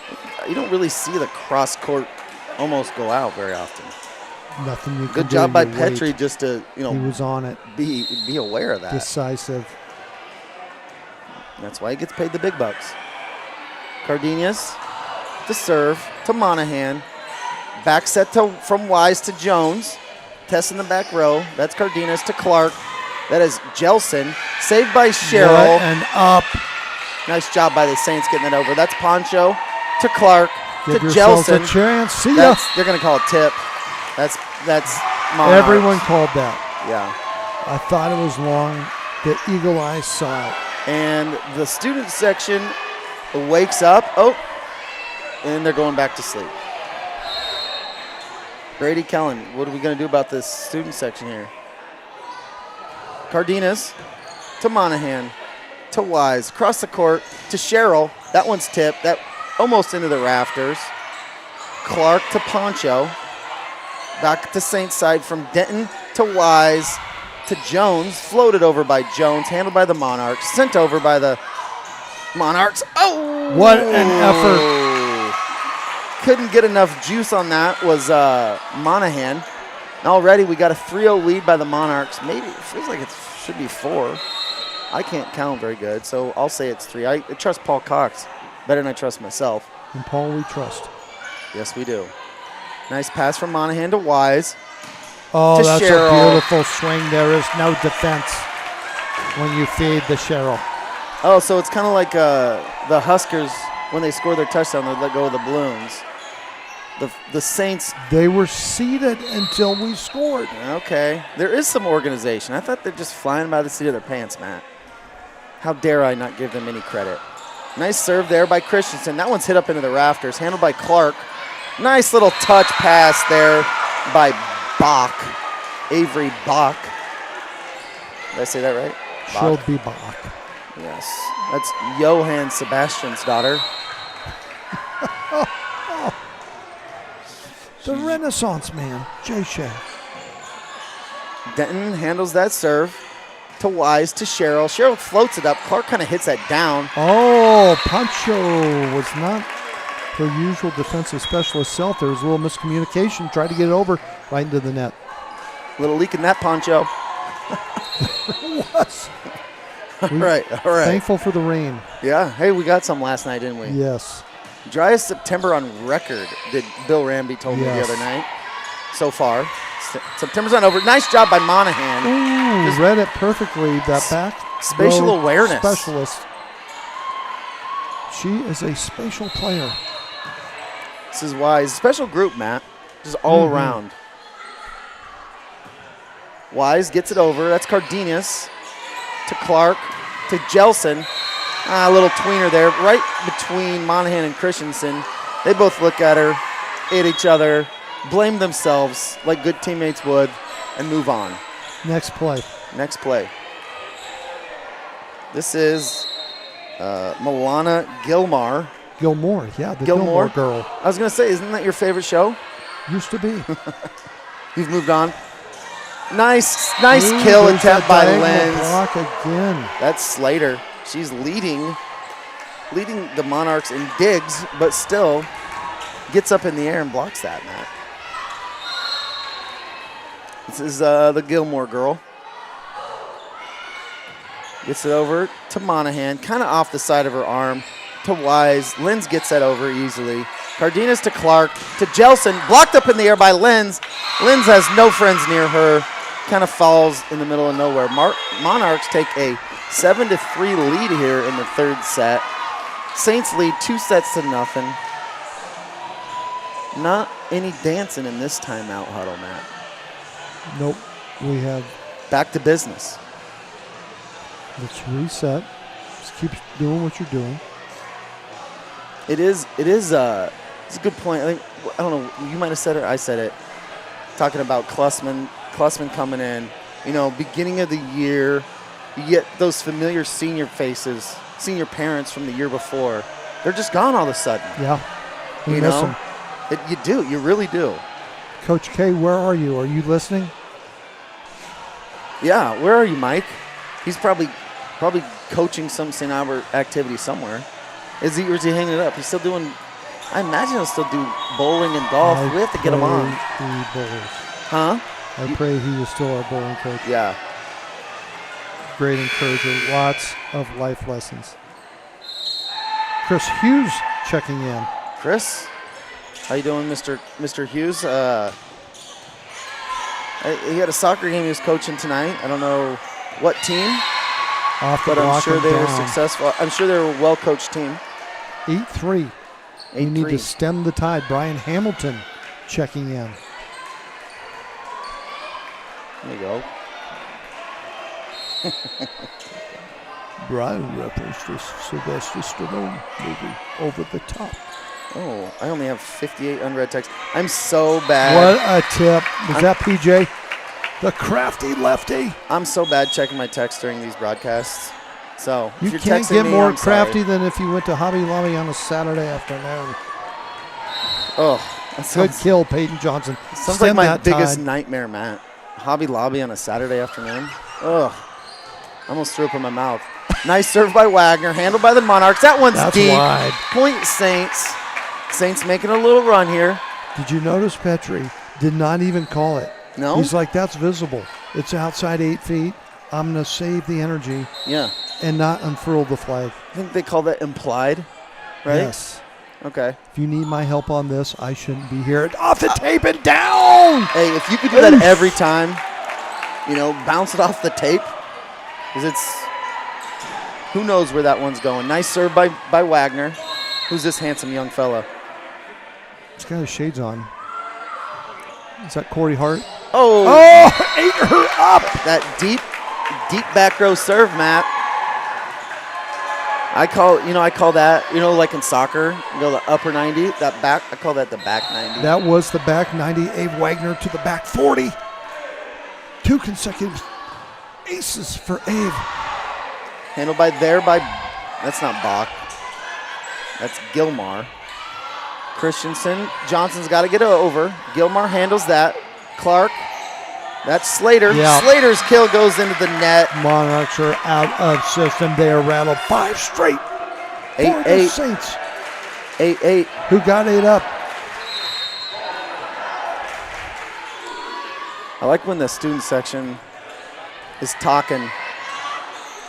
You don't really see the cross court almost go out very often. Nothing you can Good do. job by You Petrie wait. just to, He was on it. be aware of that. Decisive. That's why he gets paid the big bucks. Cardenas, the serve to Monahan. Back set from Wise to Jones. Testing the back row. That's Cardenas to Clark. That is Jelson. Saved by Cheryl. What an up. Nice job by the Saints getting it over. That's Poncho to Clark Give to yourselves Jelson. a chance. See ya. They're going to call it tip. That's Monarchs. Everyone called that. Yeah. I thought it was long. The eagle eyes saw it. And the student section wakes up. Oh, and they're going back to sleep. Brady Kellen, what are we going to do about this student section here? Cardenas to Monahan to Wise. Across the court to Cheryl. That one's tipped. That almost into the rafters. Clark to Poncho. Back to Saints side from Denton to Wise to Jones. Floated over by Jones. Handled by the Monarchs. Sent over by the Monarchs. Oh! What an effort. Couldn't get enough juice on that was Monahan. And already we got a 3-0 lead by the Monarchs. Maybe it feels like it should be 4. I can't count very good, so I'll say it's 3. I trust Paul Cox better than I trust myself. And Paul, we trust. Yes, we do. Nice pass from Monahan to Wise. Oh, to that's Cheryl. a beautiful swing. There is no defense when you feed the Cheryl. Oh, so it's kind of like the Huskers when they score their touchdown, they let go of the balloons. The Saints. They were seated until we scored. Okay. There is some organization. I thought they're just flying by the seat of their pants, Matt. How dare I not give them any credit. Nice serve there by Christensen. That one's hit up into the rafters. Handled by Clark. Nice little touch pass there by Bach. Avery Bach. Did I say that right? She'll be Bach. Yes. That's Johann Sebastian's daughter. The Renaissance man, Jay Shea. Denton handles that serve. to Wise to Cheryl. Cheryl floats it up. Clark kind of hits that down. Oh, Pancho was not her usual defensive specialist self. There was a little miscommunication. Tried to get it over right into the net. Little leak in that Pancho. Was. All right. Thankful for the rain. Yeah. Hey, we got some last night, didn't we? Yes. Driest September on record, did Bill Ramby told me the other night. So far. September's not over. Nice job by Monahan. Ooh, read it perfectly. That back spatial row awareness specialist. She is a spatial player. This is Wise. Special group, Matt. Just all around. Wise gets it over. That's Cardenas to Clark to Jelson. A little tweener there, right between Monahan and Christensen. They both look at her, at each other, blame themselves like good teammates would, and move on. Next play. Next play. This is Milana Gilmore. Gilmore, yeah, the Gilmore girl. I was going to say, isn't that your favorite show? Used to be. You've moved on. Nice kill attempt by Lenz. Block again. That's Slater. She's leading the Monarchs in digs, but still gets up in the air and blocks that, Matt. This is the Gilmore girl. Gets it over to Monahan, kind of off the side of her arm, to Wise. Lenz gets that over easily. Cardenas to Clark, to Jelson, blocked up in the air by Lenz. Lenz has no friends near her, kind of falls in the middle of nowhere. Monarchs take a 7-3 lead here in the third set. Saints lead 2-0. Not any dancing in this timeout huddle, Matt. Nope. We have back to business. Let's reset. Just keep doing what you're doing. It's a good point. I don't know, you might have said it, I said it. Talking about Klussman coming in. You know, beginning of the year, you get those familiar senior faces, senior parents from the year before. They're just gone all of a sudden. Yeah. You miss know? You do. You really do. Coach K, where are you? Are you listening? Yeah. Where are you, Mike? He's probably coaching some St. Albert activity somewhere. Or is he hanging it up? He's still doing, I imagine he'll still do bowling and golf. We have to get him on. He bowls. Huh? I pray he is still our bowling coach. Yeah. Great encourager. Lots of life lessons. Chris Hughes checking in. Chris, how you doing, Mr. Hughes? He had a soccer game he was coaching tonight. I don't know what team, but I'm sure they were successful. I'm sure they were a well-coached team. 8-3. We need to stem the tide. Brian Hamilton checking in. There you go. Brian referenced this Sylvester Stallone movie, Over the Top. Oh, I only have 58 unread text. I'm so bad. What a tip. Was that PJ? The crafty lefty. I'm so bad checking my text during these broadcasts. So you if you're can't texting get me, more I'm crafty sorry. than if you went to Hobby Lobby on a Saturday afternoon. Oh, good kill, Peyton Johnson. Sounds like my biggest nightmare, Matt. Hobby Lobby on a Saturday afternoon. Ugh. I almost threw up in my mouth. Nice serve by Wagner, handled by the Monarchs. That one's deep. Wide. Point Saints. Saints making a little run here. Did you notice Petrie did not even call it? No. He's like, that's visible. It's outside 8 feet. I'm going to save the energy. Yeah. And not unfurl the flag. I think they call that implied, right? Yes. Okay. If you need my help on this, I shouldn't be here. Off the tape and down! Hey, if you could do that every time, bounce it off the tape, because it's, who knows where that one's going. Nice serve by Wagner. Who's this handsome young fella? He's got his shades on. Is that Corey Hart? Oh, ate her up! That deep back row serve, Matt. I call that, like in soccer, the upper 90, that back, I call that the back 90. That was the back 90. Abe Wagner to the back 40. 2 consecutive aces for Abe. Handled by, that's not Bach. That's Gilmar. Christensen. Johnson's got to get over. Gilmar handles that. Clark. That's Slater. Yeah. Slater's kill goes into the net. Monarchs are out of system. They are rattled 5 straight for the 8-8. Saints, 8-8. who got 8 up. I like when the student section is talking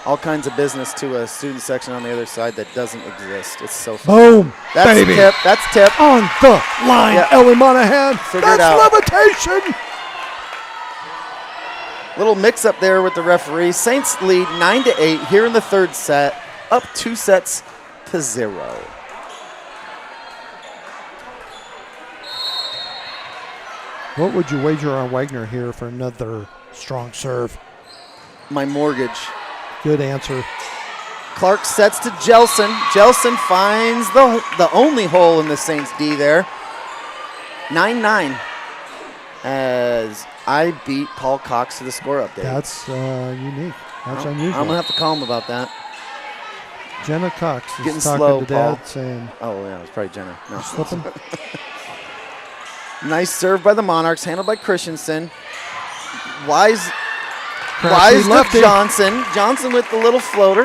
all kinds of business to a student section on the other side that doesn't exist. It's so fun. Boom, That's baby. tip. That's tip. On the line, Yeah. Ellie Monahan. Figure it That's out. levitation. Little mix-up there with the referee. Saints lead 9-8 here in the third set, up 2-0. What would you wager on Wagner here for another strong serve? My mortgage. Good answer. Clark sets to Jelson. Jelson finds the only hole in the Saints D there. 9-9 as I beat Paul Cox to the score update. That's unique. That's unusual. I'm going to have to call him about that. Jenna Cox is Getting talking slow, to Dad Paul. saying, Oh, yeah, it was probably Jenna. No. slipping. Nice serve by the Monarchs, handled by Christensen. Wise Crafty to lefty. Johnson. Johnson with the little floater.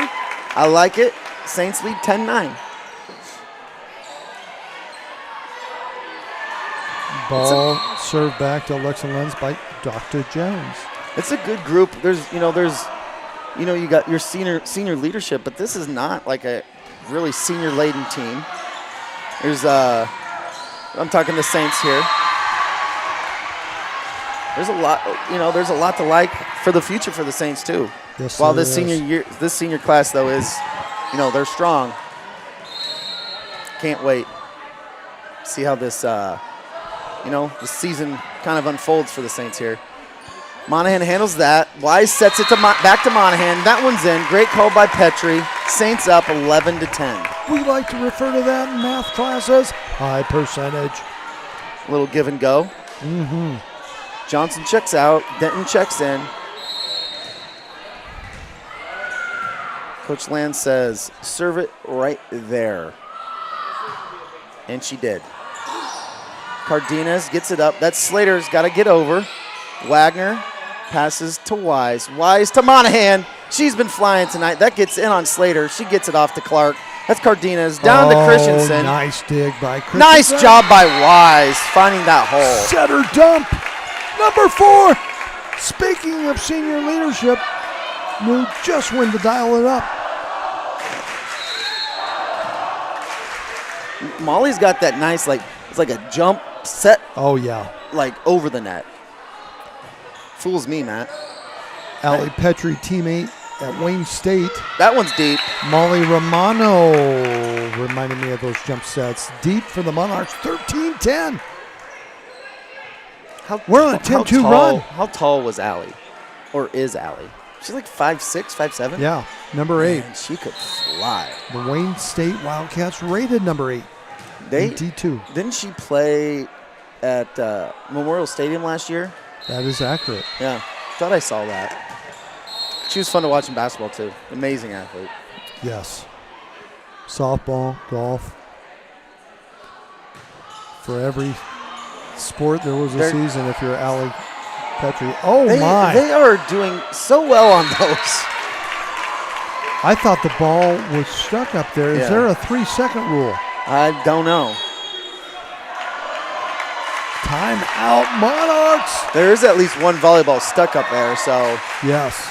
I like it. Saints lead 10-9. Ball served back to Alexa Lenz by Dr. Jones. It's a good group. You got your senior leadership, but this is not like a really senior laden team. I'm talking the Saints here. There's a lot to like for the future for the Saints too. Yes, While there this senior class though is, they're strong. Can't wait. See how this the season kind of unfolds for the Saints here. Monahan handles that. Wise sets it back to Monahan. That one's in. Great call by Petrie. Saints up 11-10. We like to refer to that in math classes. High percentage. Little give and go. Mm-hmm. Johnson checks out. Denton checks in. Coach Land says, serve it right there. And she did. Cardenas gets it up. That's Slater's got to get over. Wagner passes to Wise. Wise to Monahan. She's been flying tonight. That gets in on Slater. She gets it off to Clark. That's Cardenas. Down to Christensen. Nice dig by Christensen. Nice job by Wise finding that hole. Setter dump. Number 4. Speaking of senior leadership, knew just when to dial it up. Molly's got that nice, it's like a jump set, Oh, yeah. over the net. Fools me, Matt. Allie Petrie, teammate at Wayne State. That one's deep. Molly Romano reminded me of those jump sets. Deep for the Monarchs, 13-10. We're on a 10-2 run. How tall was Allie? Or is Allie? She's like 5'6", 5'7"? Yeah, number 8. Man, she could fly. The Wayne State Wildcats rated number 8 in D2. Didn't she play at Memorial Stadium last year? That is accurate. Yeah, thought I saw that. She was fun to watch in basketball, too. Amazing athlete. Yes. Softball, golf. For every sport, there was a season if you're Allie Petrie. Oh, my. They are doing so well on those. I thought the ball was stuck up there. Is there a 3-second rule? I don't know. Timeout, Monarchs. There is at least one volleyball stuck up there, so Yes.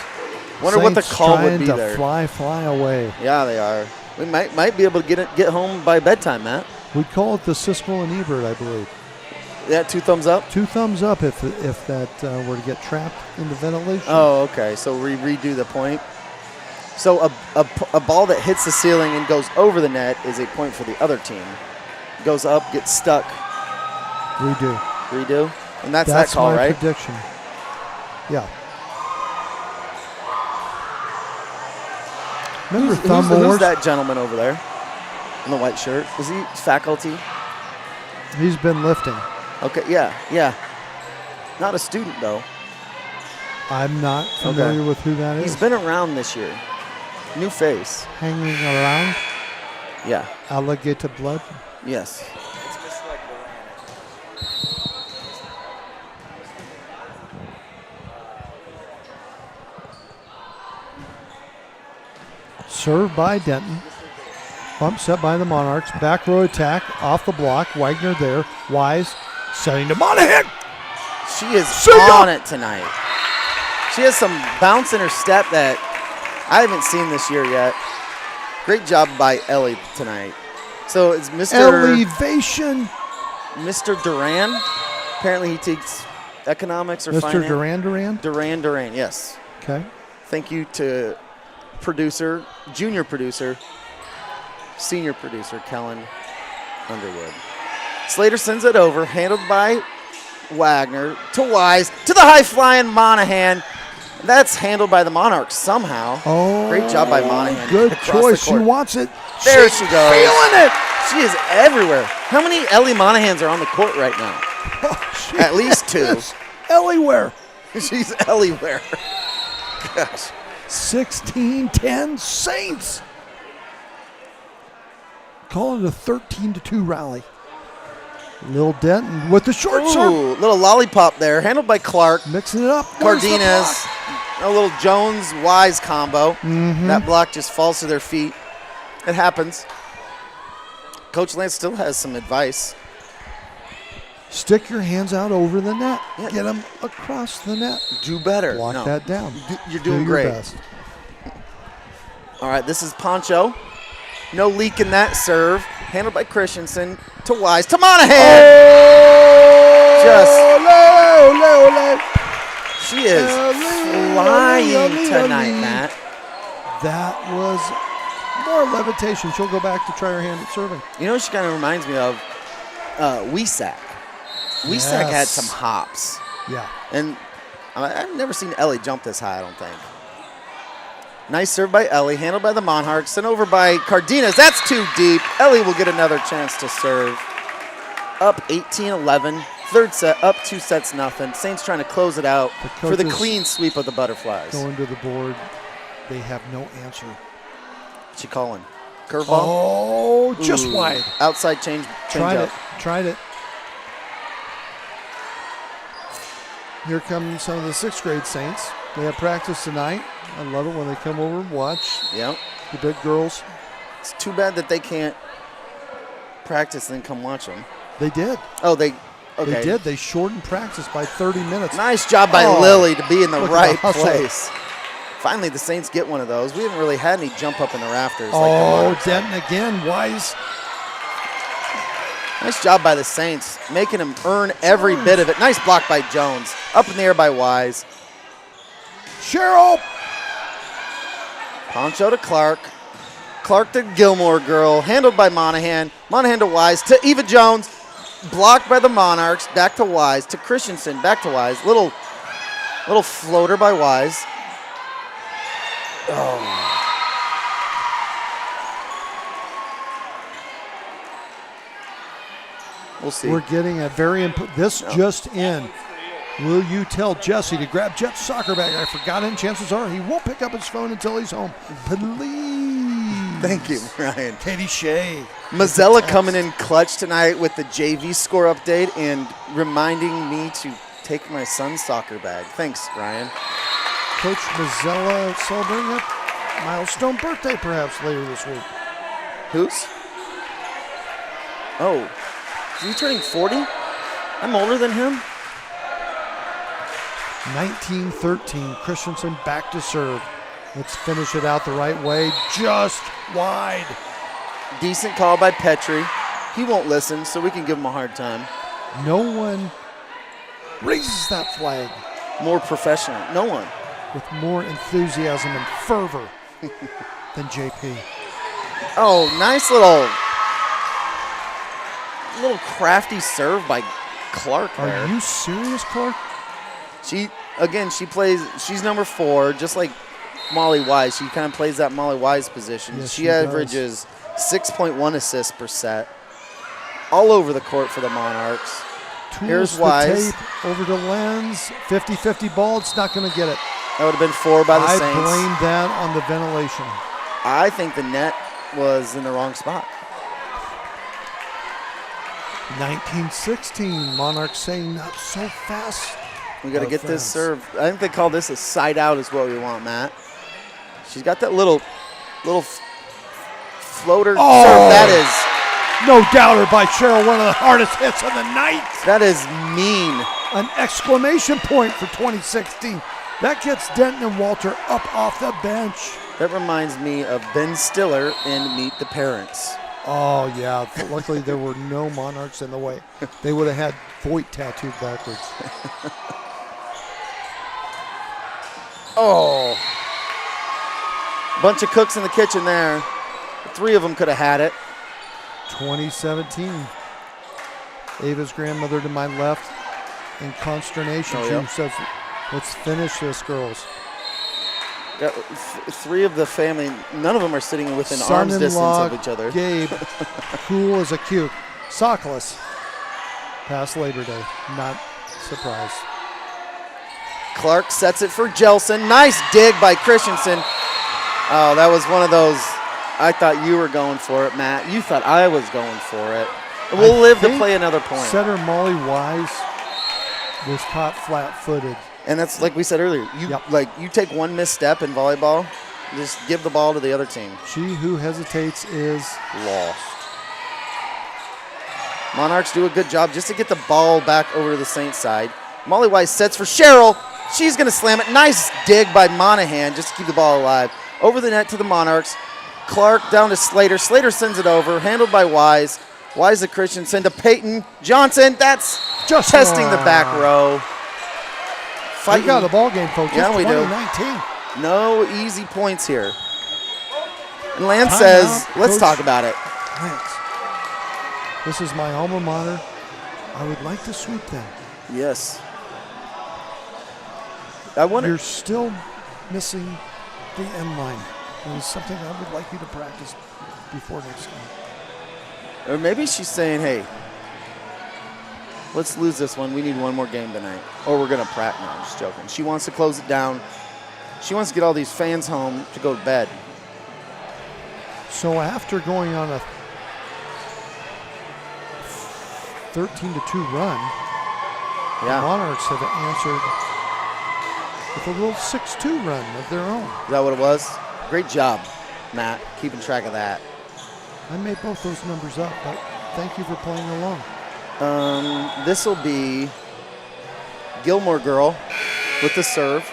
wonder what the Saints call would trying be to there. Fly away. Yeah, they are. We might be able to get home by bedtime, Matt. We call it the Siskel and Ebert, I believe. Yeah, 2 thumbs up. 2 thumbs up if that were to get trapped into ventilation. Oh, okay. So redo the point. So a ball that hits the ceiling and goes over the net is a point for the other team. Goes up, gets stuck. Redo. And that's that call, my right? prediction. Yeah. Remember Who's that gentleman over there in the white shirt? Is he faculty? He's been lifting. Okay, yeah. Not a student, though. I'm not familiar with who that is. He's been around this year. New face. Hanging around. Yeah. Alligator blood. Yes. Served by Denton. Bump set by the Monarchs. Back row attack off the block. Wagner there. Wise setting to Monahan. She is on it tonight. She has some bounce in her step that I haven't seen this year yet. Great job by Ellie tonight. So it's Mr. Elevation. Mr. Duran. Apparently he takes economics or Mr. finance. Duran, yes. Okay. Thank you to producer, junior producer, senior producer, Kellen Underwood. Slater sends it over, handled by Wagner to Wise, to the high-flying Monahan. That's handled by the Monarchs somehow. Oh, great job by Monahan. Good choice. She wants it. There she goes. Feeling it. She is everywhere. How many Ellie Monahans are on the court right now? Oh, At least 2. Everywhere. She's everywhere. Gosh. 16-10 Saints. Call it a 13-2 rally. Lil Denton with the short serve. Little lollipop there, handled by Clark. Mixing it up. Cardenas. A little Jones-Wise combo. That block just falls to their feet. It happens. Coach Lance still has some advice. Stick your hands out over the net. Yeah. Get them across the net. Do better. Block that down. You're doing great. Best. All right, this is Poncho. No leak in that serve. Handled by Christensen to Wise to Monahan. She is flying tonight, Matt. That was more levitation. She'll go back to try her hand at serving. You know, she kind of reminds me of Wesak. Wesak had some hops. Yeah. And I've never seen Ellie jump this high, I don't think. Nice serve by Ellie, handled by the Monarchs, sent over by Cardenas. That's too deep. Ellie will get another chance to serve. Up 18-11. Third set, up 2 sets, nothing. Saints trying to close it out for the clean sweep of the Butterflies. Going to the board. They have no answer. She calling. Curveball. Oh, just wide. Outside change up. Tried it. Here come some of the 6th grade Saints. They have practice tonight. I love it when they come over and watch. Yep. The big girls. It's too bad that they can't practice and then come watch them. They did. Oh, okay. They did. They shortened practice by 30 minutes. Nice job by Lily to be in the right place. Finally, the Saints get one of those. We haven't really had any jump up in the rafters. Oh, Denton again. Wise. Nice job by the Saints, making them earn every bit of it. Nice block by Jones. Up in the air by Wise. Cheryl. Poncho to Clark. Clark to Gilmore girl. Handled by Monahan. Monahan to Wise. To Eva Jones. Blocked by the Monarchs. Back to Wise. To Christensen. Back to Wise. Little floater by Wise. Oh. We'll see. We're getting a very important. This just in. Will you tell Jesse to grab Jet's soccer bag? I forgot it, and chances are he won't pick up his phone until he's home. Please. Thank you, Ryan. Katie Shea. Mazzella coming in clutch tonight with the JV score update and reminding me to take my son's soccer bag. Thanks, Ryan. Coach Mazzella celebrating a milestone birthday perhaps later this week. Whose? Oh. Is he turning 40? I'm older than him. 19-13, Christensen back to serve. Let's finish it out the right way, just wide. Decent call by Petrie. He won't listen, so we can give him a hard time. No one raises that flag. More professional, no one. With more enthusiasm and fervor than JP. Oh, nice little crafty serve by Clark there. Are you serious, Clark? She's number 4, just like Molly Wise. She kind of plays that Molly Wise position. Yes, she averages 6.1 assists per set. All over the court for the Monarchs. Here's Wise. Tape over to Lenz. 50-50 ball. It's not going to get it. That would have been 4 by the Saints. I blame that on the ventilation. I think the net was in the wrong spot. 19-16. Monarchs saying not so fast. We got to get this serve. I think they call this a side out is what we want, Matt. She's got that little Little floater Oh! serve. That is No doubter by Cheryl, one of the hardest hits of the night. mean. An exclamation point for 2016. That gets Denton and Walter up off the bench. That reminds me of Ben Stiller in Meet the Parents. Oh, yeah. Luckily, there were no Monarchs in the way. They would have had Voight tattooed backwards. Oh. Bunch of cooks in the kitchen there. 3 of them could have had it. 2017. Ava's grandmother to my left in consternation. Oh, yeah. She says, let's finish this, girls. 3 of the family, none of them are sitting within arm's distance of each other. Gabe, cool as a cuke. Sockless. Past Labor Day. Not surprised. Clark sets it for Jelson. Nice dig by Christensen. Oh, that was one of those, I thought you were going for it, Matt. You thought I was going for it. We'll live to play another point. Setter Molly Wise was caught flat-footed. And that's like we said earlier. You take one misstep in volleyball, just give the ball to the other team. She who hesitates is Lost. Monarchs do a good job just to get the ball back over to the Saints side. Molly Wise sets for Cheryl. She's going to slam it. Nice dig by Monahan just to keep the ball alive. Over the net to the Monarchs. Clark down to Slater. Slater sends it over, handled by Wise. Wise to Christensen to Peyton Johnson. That's just testing the back row. We got a ball game, folks. Yeah, it's we do. 2019. No easy points here. And Lance says, let's talk about it. Lance, this is my alma mater. I would like to sweep them. Yes. I wonder. You're still missing the end line. It is something I would like you to practice before next game. Or maybe she's saying, hey, let's lose this one. We need one more game tonight. Or we're going to practice. No, I'm just joking. She wants to close it down. She wants to get all these fans home to go to bed. So after going on a 13-2 run, the Monarchs have answered with a little 6-2 run of their own. Is that what it was? Great job, Matt, keeping track of that. I made both those numbers up, but thank you for playing along. This will be Gilmore girl with the serve.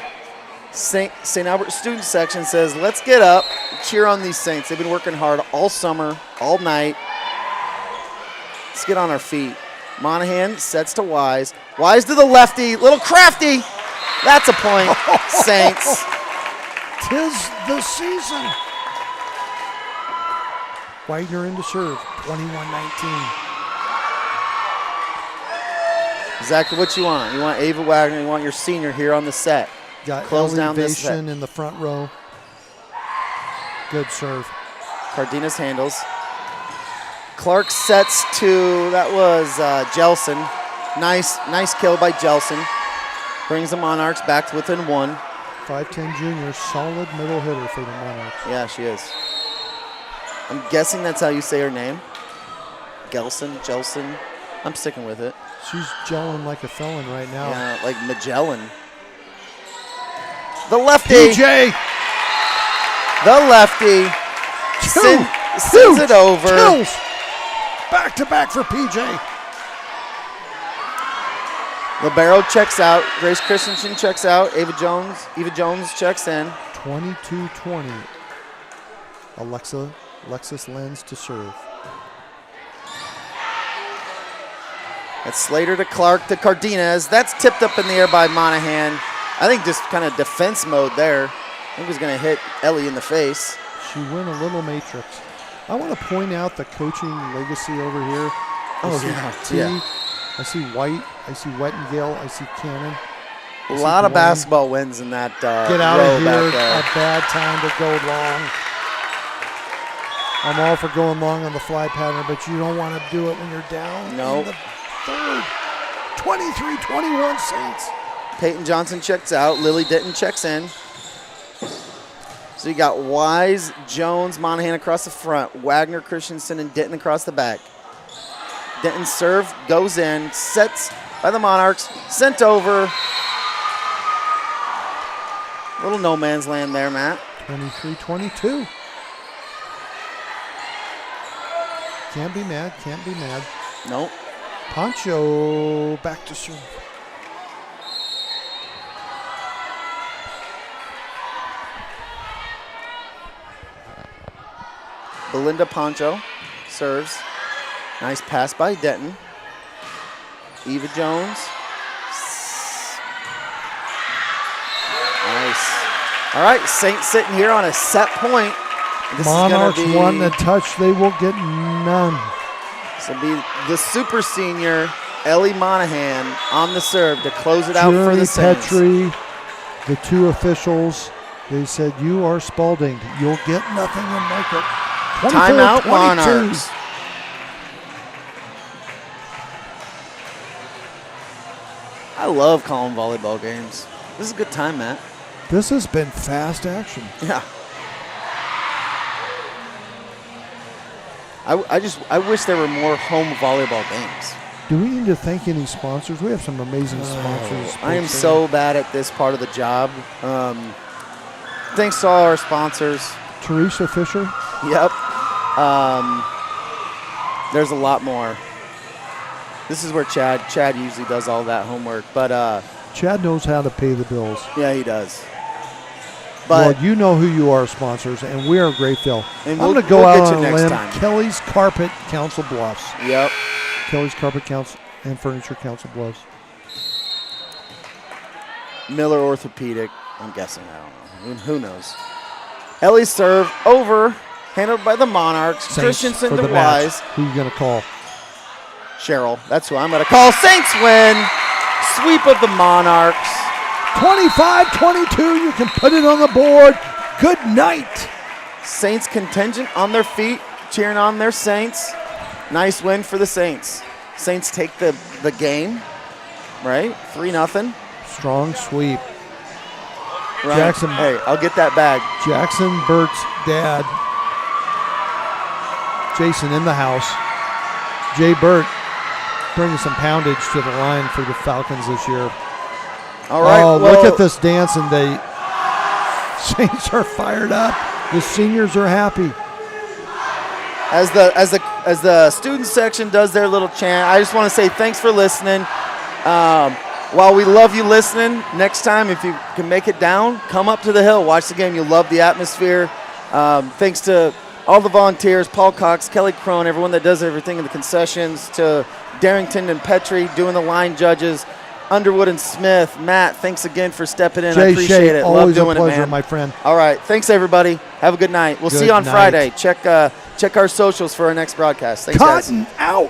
St. Albert student section says, let's get up, cheer on these Saints. They've been working hard all summer, all night. Let's get on our feet. Monahan sets to Wise. Wise to the lefty, little crafty. That's a point, Saints. 'Tis the season. Wagner into serve, 21-19. Exactly what you want. You want Ava Wagner, you want your senior here on the set. Got close down this set. elevation in the front row. Good serve. Cardenas handles. Clark sets to, that was Jelson. Nice kill by Jelson. Brings the Monarchs back to within 1. 5'10 junior, solid middle hitter for the Monarchs. Yeah, she is. I'm guessing that's how you say her name. Jelson. I'm sticking with it. She's gelling like a felon right now. Yeah, like Magellan. The lefty. PJ! The lefty. Sends it over. Kills. Back to back for PJ. Libero checks out. Grace Christensen checks out. Eva Jones checks in. 22-20. Alexis Lenz to serve. That's Slater to Clark to Cardenas. That's tipped up in the air by Monahan. I think just kind of defense mode there. I think he was going to hit Ellie in the face. She went a little matrix. I want to point out the coaching legacy over here. Yeah. I see White. I see Wettengale. I see Cannon. A lot of basketball wins in that Get out row of here. back there. A bad time to go long. I'm all for going long on the fly pattern, but you don't want to do it when you're down. No. In the third. 23-21 Saints. Peyton Johnson checks out. Lily Denton checks in. So you got Wise, Jones, Monahan across the front. Wagner, Christensen, and Denton across the back. Denton's serve goes in. Sets by the Monarchs. Sent over. Little no man's land there, Matt. 23-22. Can't be mad. Can't be mad. Nope. Poncho back to serve. Belinda Poncho serves. Nice pass by Denton. Eva Jones. Nice. All right, Saints sitting here on a set point. This Monarchs is gonna be, won the touch. They will get none. This will be the super senior, Ellie Monahan, on the serve to close it out for the Saints. Petrie, the two officials, they said, you are Spalding. You'll get nothing in Market. Timeout, Monarchs. I love calling volleyball games. This is a good time, Matt. This has been fast action. Yeah. I wish there were more home volleyball games. Do we need to thank any sponsors? We have some amazing sponsors. I am so bad at this part of the job. Thanks to all our sponsors. Teresa Fisher. Yep. There's a lot more. This is where Chad usually does all that homework, but Chad knows how to pay the bills. yeah, he does. But well, you know who you are, sponsors, and we are grateful. And I'm we'll going to go get out you on a next limb. time. Kelly's Carpet, Council Bluffs. Yep. Kelly's Carpet Council and Furniture, Council Bluffs. Miller Orthopedic, I'm guessing. I don't know. Who knows? Ellie's serve over, handled by the Monarchs. Saints Christensen for to the match. Wise. Who you going to call? Cheryl. That's who I'm going to call. Saints win. Sweep of the Monarchs. 25-22. You can put it on the board. Good night. Saints contingent on their feet, cheering on their Saints. Nice win for the Saints. Saints take the game, right? 3-0. Strong sweep. Right. Jackson. Hey, I'll get that bag. Jackson Burt's dad, Jason, in the house. Jay Burt bringing some poundage to the line for the Falcons this year. All right. Oh, well, look at this dance, and the Saints are fired up. The seniors are happy. As the student section does their little chant, I just want to say thanks for listening. While we love you listening, next time if you can make it down, come up to the hill, watch the game. You'll love the atmosphere. Thanks to all the volunteers, Paul Cox, Kelly Crone, everyone that does everything in the concessions, to Darrington and Petrie doing the line judges, Underwood and Smith. Matt, thanks again for stepping in. Jay I appreciate Shea, it. always Love doing a pleasure, it, man. my friend. All right. Thanks, everybody. Have a good night. We'll see you on night. Friday. Check our socials for our next broadcast. Thanks, guys. Cotton out.